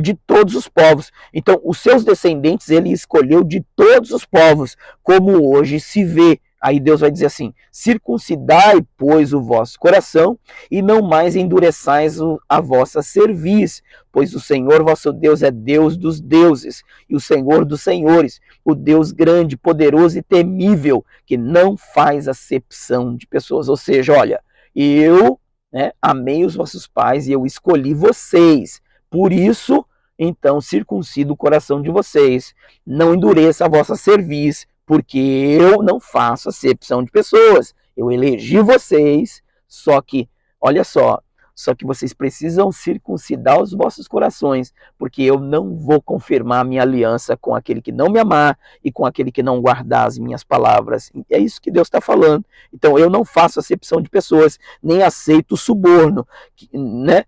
de todos os povos. Então, os seus descendentes ele escolheu de todos os povos, como hoje se vê. Aí Deus vai dizer assim: circuncidai, pois, o vosso coração, e não mais endureçais a vossa cerviz, pois o Senhor vosso Deus é Deus dos deuses, e o Senhor dos senhores, o Deus grande, poderoso e temível, que não faz acepção de pessoas. Ou seja, olha, eu amei os vossos pais e eu escolhi vocês. Por isso, então, circuncida o coração de vocês, não endureça a vossa cerviz, porque eu não faço acepção de pessoas. Eu elegi vocês, só que, olha só que vocês precisam circuncidar os vossos corações, porque eu não vou confirmar a minha aliança com aquele que não me amar e com aquele que não guardar as minhas palavras. É isso que Deus está falando. Então, eu não faço acepção de pessoas, nem aceito suborno, né?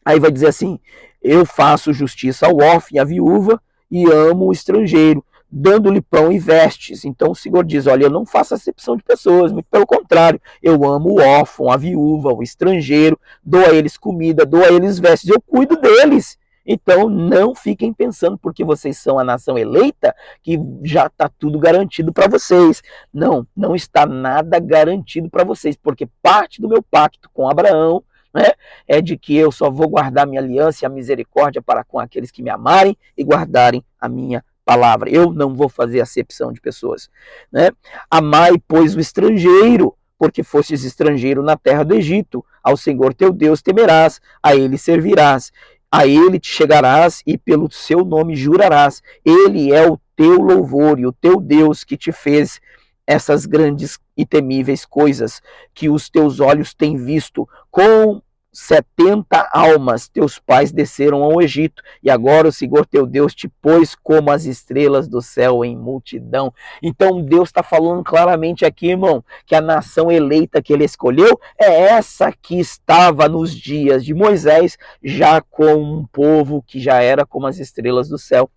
Aí vai dizer assim: eu faço justiça ao órfão e à viúva e amo o estrangeiro, dando-lhe pão e vestes. Então o Senhor diz: olha, eu não faço acepção de pessoas, muito pelo contrário, eu amo o órfão, a viúva, o estrangeiro, dou a eles comida, dou a eles vestes, eu cuido deles. Então não fiquem pensando porque vocês são a nação eleita que já está tudo garantido para vocês. Não está nada garantido para vocês, porque parte do meu pacto com Abraão, né? É de que eu só vou guardar minha aliança e a misericórdia para com aqueles que me amarem e guardarem a minha palavra. Eu não vou fazer acepção de pessoas, né? Amai, pois, o estrangeiro, porque fostes estrangeiro na terra do Egito. Ao Senhor teu Deus temerás, a ele servirás, a ele te chegarás e pelo seu nome jurarás. Ele é o teu louvor e o teu Deus que te fez essas grandes e temíveis coisas que os teus olhos têm visto. Com 70 almas teus pais desceram ao Egito, e agora o Senhor teu Deus te pôs como as estrelas do céu em multidão. Então Deus está falando claramente aqui, irmão, que a nação eleita que ele escolheu é essa que estava nos dias de Moisés, já com um povo que já era como as estrelas do céu.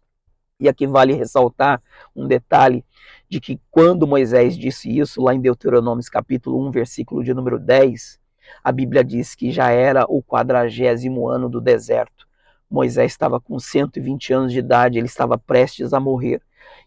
E aqui vale ressaltar um detalhe, de que quando Moisés disse isso, lá em Deuteronômio capítulo 1, versículo de número 10, a Bíblia diz que já era o 40º ano do deserto. Moisés estava com 120 anos de idade, ele estava prestes a morrer.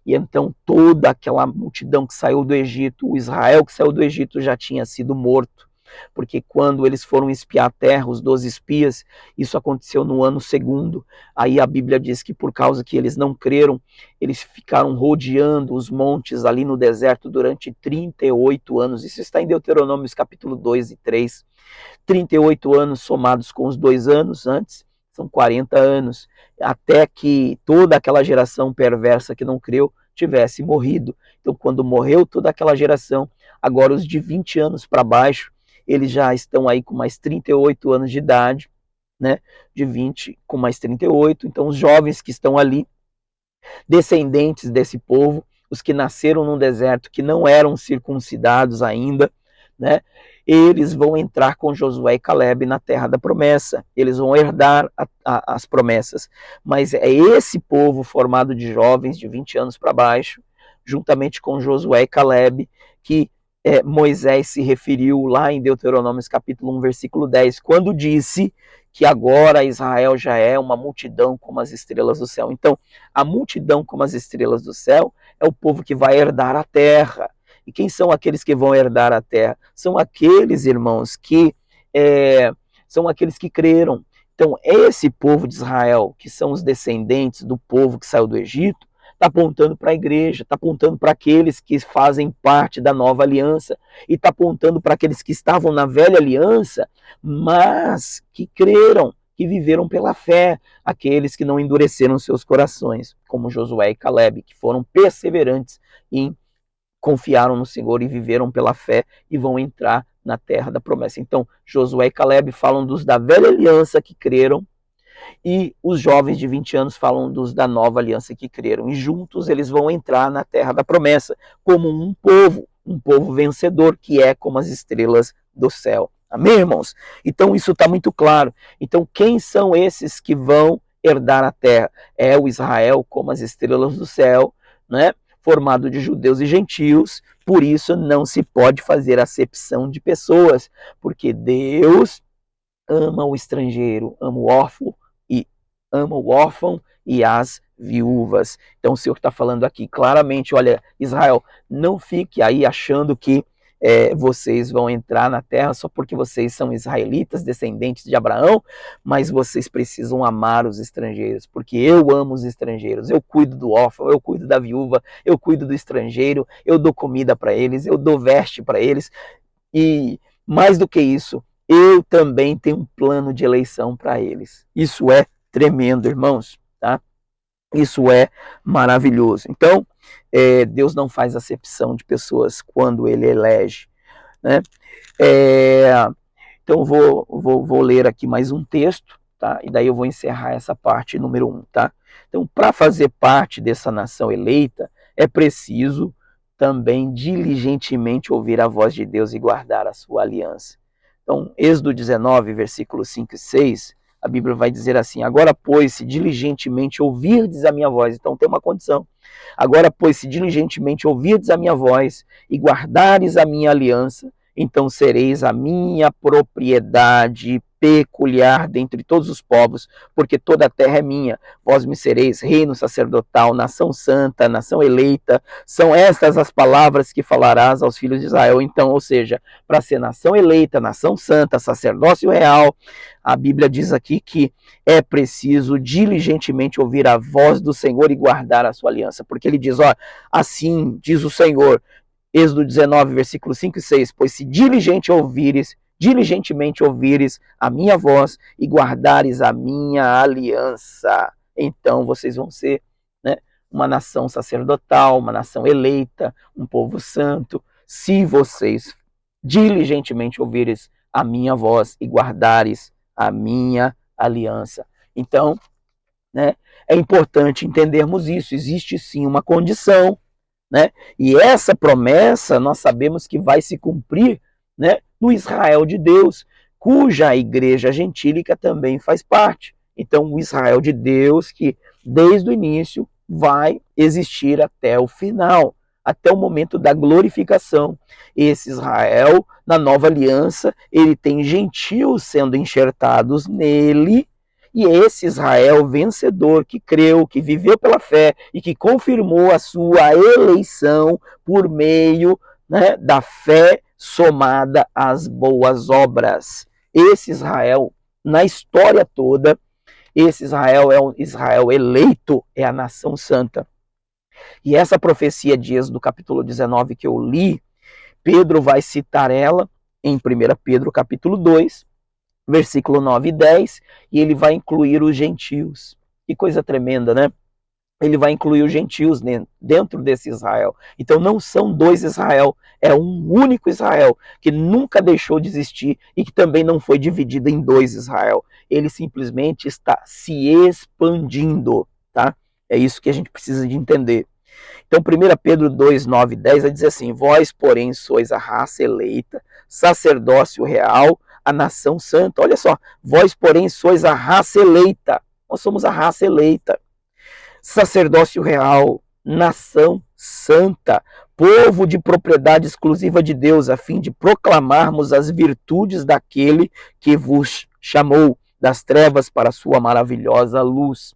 E então toda aquela multidão que saiu do Egito, o Israel que saiu do Egito já tinha sido morto. Porque quando eles foram espiar a terra, os 12 espias, isso aconteceu no ano segundo. Aí a Bíblia diz que por causa que eles não creram, eles ficaram rodeando os montes ali no deserto durante 38 anos. Isso está em Deuteronômio capítulo 2 e 3. 38 anos somados com os 2 anos antes, são 40 anos, até que toda aquela geração perversa que não creu tivesse morrido. Então, quando morreu toda aquela geração, agora os de 20 anos para baixo, eles já estão aí com mais 38 anos de idade, né? De 20 com mais 38. Então, os jovens que estão ali, descendentes desse povo, os que nasceram no deserto, que não eram circuncidados ainda, né? Eles vão entrar com Josué e Caleb na terra da promessa, eles vão herdar as promessas, mas é esse povo formado de jovens de 20 anos para baixo, juntamente com Josué e Caleb, que Moisés se referiu lá em Deuteronômio capítulo 1, versículo 10, quando disse que agora Israel já é uma multidão como as estrelas do céu. Então, a multidão como as estrelas do céu é o povo que vai herdar a terra. E quem são aqueles que vão herdar a terra? São aqueles, irmãos, que são aqueles que creram. Então, esse povo de Israel, que são os descendentes do povo que saiu do Egito, está apontando para a igreja, está apontando para aqueles que fazem parte da nova aliança, e está apontando para aqueles que estavam na velha aliança, mas que creram, que viveram pela fé, aqueles que não endureceram seus corações, como Josué e Caleb, que foram perseverantes em confiaram no Senhor e viveram pela fé e vão entrar na terra da promessa. Então, Josué e Caleb falam dos da velha aliança que creram, e os jovens de 20 anos falam dos da nova aliança que creram. E juntos eles vão entrar na terra da promessa como um povo vencedor, que é como as estrelas do céu. Amém, irmãos? Então isso está muito claro. Então quem são esses que vão herdar a terra? É o Israel como as estrelas do céu, né? Formado de judeus e gentios, por isso não se pode fazer acepção de pessoas, porque Deus ama o estrangeiro, ama o órfão e as viúvas. Então o Senhor está falando aqui claramente, olha, Israel, não fique aí achando que vocês vão entrar na terra só porque vocês são israelitas, descendentes de Abraão, mas vocês precisam amar os estrangeiros, porque eu amo os estrangeiros, eu cuido do órfão, eu cuido da viúva, eu cuido do estrangeiro, eu dou comida para eles, eu dou veste para eles, e mais do que isso, eu também tenho um plano de eleição para eles. Isso é tremendo, irmãos, tá? Isso é maravilhoso. Então, Deus não faz acepção de pessoas quando ele elege, né? Então, vou ler aqui mais um texto, tá? E daí eu vou encerrar essa parte número 1, tá? Então, para fazer parte dessa nação eleita, é preciso também diligentemente ouvir a voz de Deus e guardar a sua aliança. Então, Êxodo 19, versículos 5 e 6, a Bíblia vai dizer assim: agora, pois, se diligentemente ouvirdes a minha voz, então tem uma condição. Agora, pois, se diligentemente ouvirdes a minha voz e guardares a minha aliança, então sereis a minha propriedade peculiar dentre todos os povos, porque toda a terra é minha. Vós me sereis reino sacerdotal, nação santa, nação eleita. São estas as palavras que falarás aos filhos de Israel. Então, ou seja, para ser nação eleita, nação santa, sacerdócio real, a Bíblia diz aqui que é preciso diligentemente ouvir a voz do Senhor e guardar a sua aliança, porque ele diz, ó, assim diz o Senhor, Êxodo 19, versículos 5 e 6, pois se diligentemente ouvires a minha voz e guardares a minha aliança, então vocês vão ser, né, uma nação sacerdotal, uma nação eleita, um povo santo, se vocês diligentemente ouvires a minha voz e guardares a minha aliança. Então, né, é importante entendermos isso. Existe sim uma condição, né? E essa promessa nós sabemos que vai se cumprir, né, no Israel de Deus, cuja igreja gentílica também faz parte. Então, o Israel de Deus que desde o início vai existir até o final, até o momento da glorificação. Esse Israel, na nova aliança, ele tem gentios sendo enxertados nele, e esse Israel vencedor, que creu, que viveu pela fé e que confirmou a sua eleição por meio, né, da fé somada às boas obras. Esse Israel, na história toda, esse Israel é um Israel eleito, é a nação santa. E essa profecia de Êxodo capítulo 19 que eu li, Pedro vai citar ela em 1 Pedro capítulo 2, versículo 9 e 10, e ele vai incluir os gentios. Que coisa tremenda, né? Ele vai incluir os gentios dentro desse Israel. Então não são dois Israel, é um único Israel, que nunca deixou de existir e que também não foi dividido em dois Israel. Ele simplesmente está se expandindo, tá? É isso que a gente precisa de entender. Então 1 Pedro 2, 9 e 10 vai dizer assim, vós, porém, sois a raça eleita, sacerdócio real, a nação santa. Olha só, vós, porém, sois a raça eleita. Nós somos a raça eleita. Sacerdócio real, nação santa, povo de propriedade exclusiva de Deus, a fim de proclamarmos as virtudes daquele que vos chamou das trevas para a sua maravilhosa luz.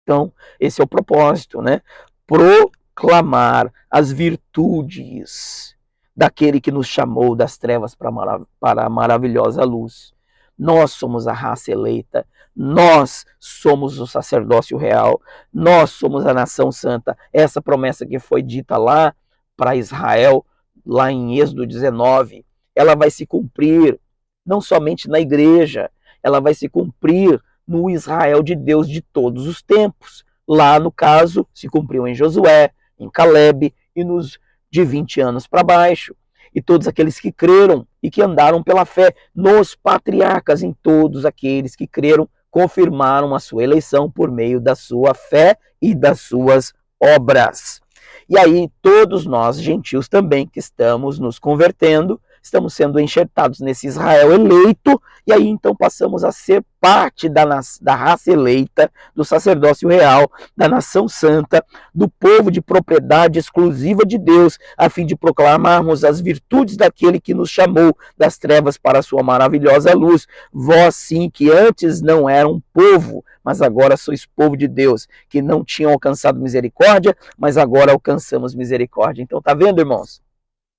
Então, esse é o propósito, né? Proclamar as virtudes daquele que nos chamou das trevas para a maravilhosa luz. Nós somos a raça eleita, nós somos o sacerdócio real, nós somos a nação santa. Essa promessa que foi dita lá para Israel, lá em Êxodo 19, ela vai se cumprir não somente na igreja, ela vai se cumprir no Israel de Deus de todos os tempos. Lá, no caso, se cumpriu em Josué, em Caleb e nos de 20 anos para baixo. E todos aqueles que creram e que andaram pela fé nos patriarcas, em todos aqueles que creram, confirmaram a sua eleição por meio da sua fé e das suas obras. E aí todos nós, gentios também, que estamos nos convertendo, estamos sendo enxertados nesse Israel eleito, e aí então passamos a ser parte da raça eleita, do sacerdócio real, da nação santa, do povo de propriedade exclusiva de Deus, a fim de proclamarmos as virtudes daquele que nos chamou das trevas para a sua maravilhosa luz. Vós sim, que antes não eram povo, mas agora sois povo de Deus, que não tinham alcançado misericórdia, mas agora alcançamos misericórdia. Então tá vendo, irmãos?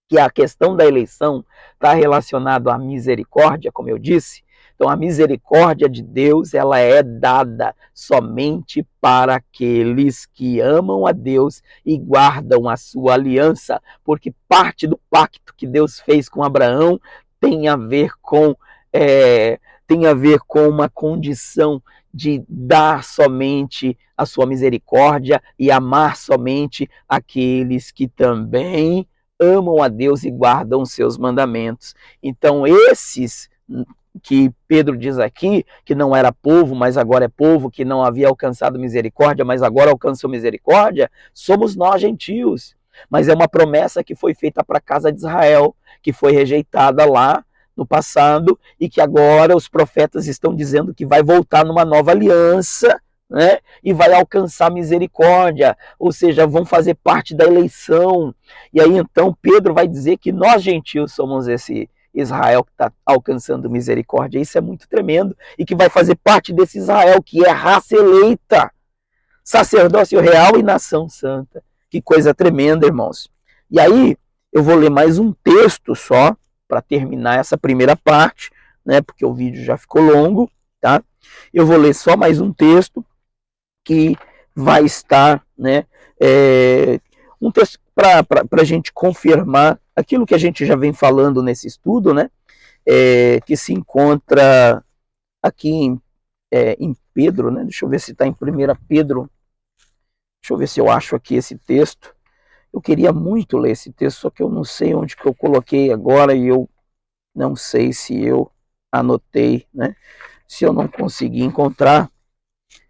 Que a questão da eleição está relacionada à misericórdia, como eu disse. Então a misericórdia de Deus, ela é dada somente para aqueles que amam a Deus e guardam a sua aliança, porque parte do pacto que Deus fez com Abraão tem a ver com uma condição de dar somente a sua misericórdia e amar somente aqueles que também amam a Deus e guardam os seus mandamentos. Então esses que Pedro diz aqui, que não era povo, mas agora é povo, que não havia alcançado misericórdia, mas agora alcançou misericórdia, somos nós gentios. Mas é uma promessa que foi feita para a casa de Israel, que foi rejeitada lá no passado, e que agora os profetas estão dizendo que vai voltar numa nova aliança, né? E vai alcançar misericórdia, ou seja, vão fazer parte da eleição. E aí então Pedro vai dizer que nós gentios somos esse Israel que está alcançando misericórdia. Isso é muito tremendo e que vai fazer parte desse Israel que é raça eleita, sacerdócio real e nação santa. Que coisa tremenda, irmãos. E aí, eu vou ler mais um texto só para terminar essa primeira parte, né? Porque o vídeo já ficou longo, tá? Eu vou ler só mais um texto que vai estar, né? Um texto para a gente confirmar aquilo que a gente já vem falando nesse estudo, né? Que se encontra aqui em Pedro, né? Deixa eu ver se está em 1 Pedro. Deixa eu ver se eu acho aqui esse texto. Eu queria muito ler esse texto, só que eu não sei onde que eu coloquei agora e eu não sei se eu anotei, né? Se eu não conseguir encontrar,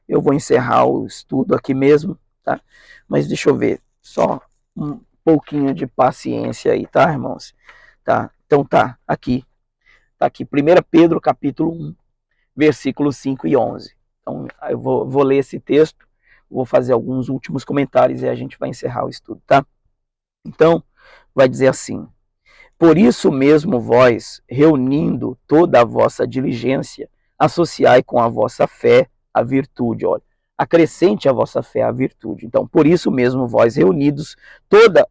eu vou encerrar o estudo aqui mesmo, tá? Mas deixa eu ver, só um pouquinho de paciência aí, tá, irmãos? Tá, então tá aqui 1 Pedro capítulo 1, versículos 5 e 11. Então eu vou ler esse texto, vou fazer alguns últimos comentários e a gente vai encerrar o estudo, tá? Então, vai dizer assim: por isso mesmo vós, reunindo toda a vossa diligência, associai com a vossa fé a virtude. Olha, acrescente a vossa fé a virtude. Então, por isso mesmo vós, reunidos toda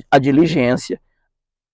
a diligência,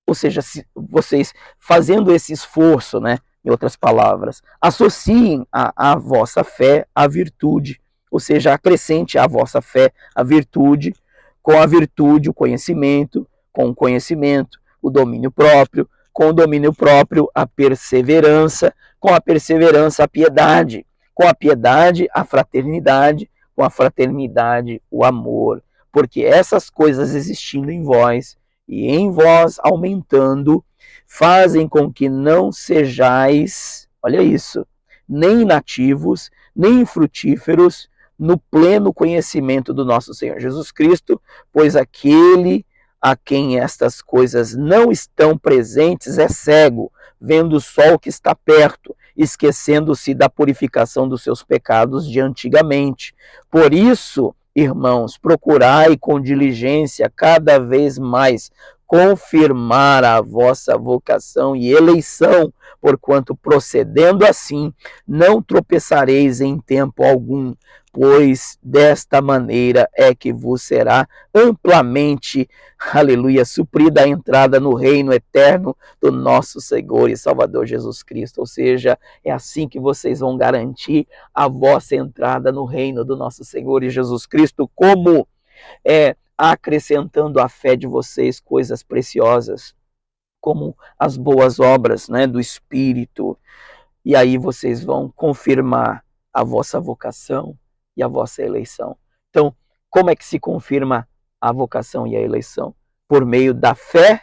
ou seja, vocês fazendo esse esforço, né, em outras palavras, associem a vossa fé à virtude, ou seja, acrescente a vossa fé a virtude, com a virtude o conhecimento, com o conhecimento o domínio próprio, com o domínio próprio a perseverança, com a perseverança a piedade, com a piedade a fraternidade, com a fraternidade o amor, porque essas coisas existindo em vós e em vós aumentando, fazem com que não sejais, olha isso, nem inativos, nem infrutíferos no pleno conhecimento do nosso Senhor Jesus Cristo, pois aquele a quem estas coisas não estão presentes é cego, vendo só o que está perto, esquecendo-se da purificação dos seus pecados de antigamente. Por isso, irmãos, procurai com diligência cada vez mais confirmar a vossa vocação e eleição, porquanto procedendo assim, não tropeçareis em tempo algum, pois desta maneira é que vos será amplamente, aleluia, suprida a entrada no reino eterno do nosso Senhor e Salvador Jesus Cristo. Ou seja, é assim que vocês vão garantir a vossa entrada no reino do nosso Senhor e Jesus Cristo, como acrescentando à fé de vocês coisas preciosas, como as boas obras, né, do Espírito. E aí vocês vão confirmar a vossa vocação e a vossa eleição. Então, como é que se confirma a vocação e a eleição? Por meio da fé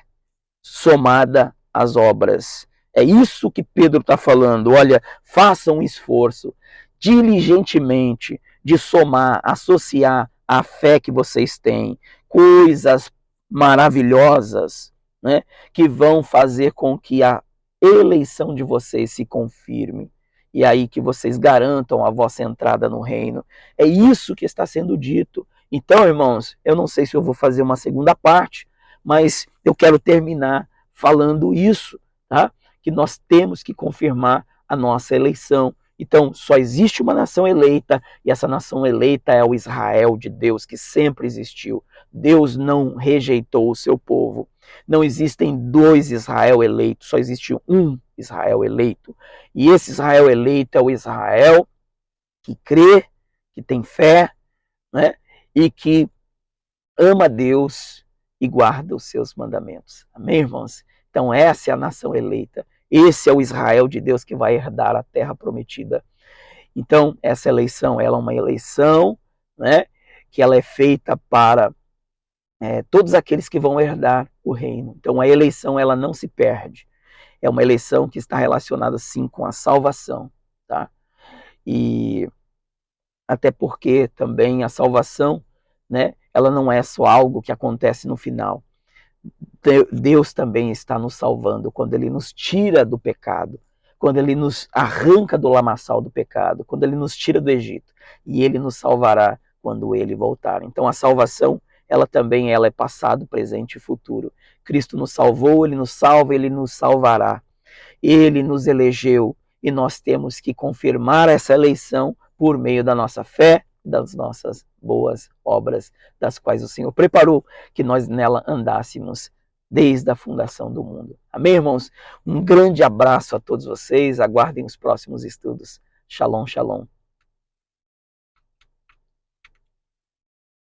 somada às obras. É isso que Pedro está falando. Olha, façam um esforço diligentemente de somar, associar a fé que vocês têm, coisas maravilhosas, né, que vão fazer com que a eleição de vocês se confirme. E aí que vocês garantam a vossa entrada no reino. É isso que está sendo dito. Então, irmãos, eu não sei se eu vou fazer uma segunda parte, mas eu quero terminar falando isso, tá? Que nós temos que confirmar a nossa eleição. Então, só existe uma nação eleita, e essa nação eleita é o Israel de Deus, que sempre existiu. Deus não rejeitou o seu povo. Não existem dois Israel eleitos, só existe um Israel eleito. E esse Israel eleito é o Israel que crê, que tem fé, né? E que ama Deus e guarda os seus mandamentos. Amém, irmãos? Então essa é a nação eleita. Esse é o Israel de Deus que vai herdar a terra prometida. Então essa eleição, ela é uma eleição, né, que ela é feita para todos aqueles que vão herdar o reino. Então a eleição, ela não se perde. É uma eleição que está relacionada sim com a salvação, tá? E até porque também a salvação, né, ela não é só algo que acontece no final. Deus também está nos salvando quando Ele nos tira do pecado, quando Ele nos arranca do lamaçal do pecado, quando Ele nos tira do Egito. E Ele nos salvará quando Ele voltar. Então a salvação, ela também é passado, presente e futuro. Cristo nos salvou, Ele nos salva, Ele nos salvará. Ele nos elegeu e nós temos que confirmar essa eleição por meio da nossa fé, das nossas boas obras, das quais o Senhor preparou que nós nela andássemos desde a fundação do mundo. Amém, irmãos? Um grande abraço a todos vocês. Aguardem os próximos estudos. Shalom, shalom.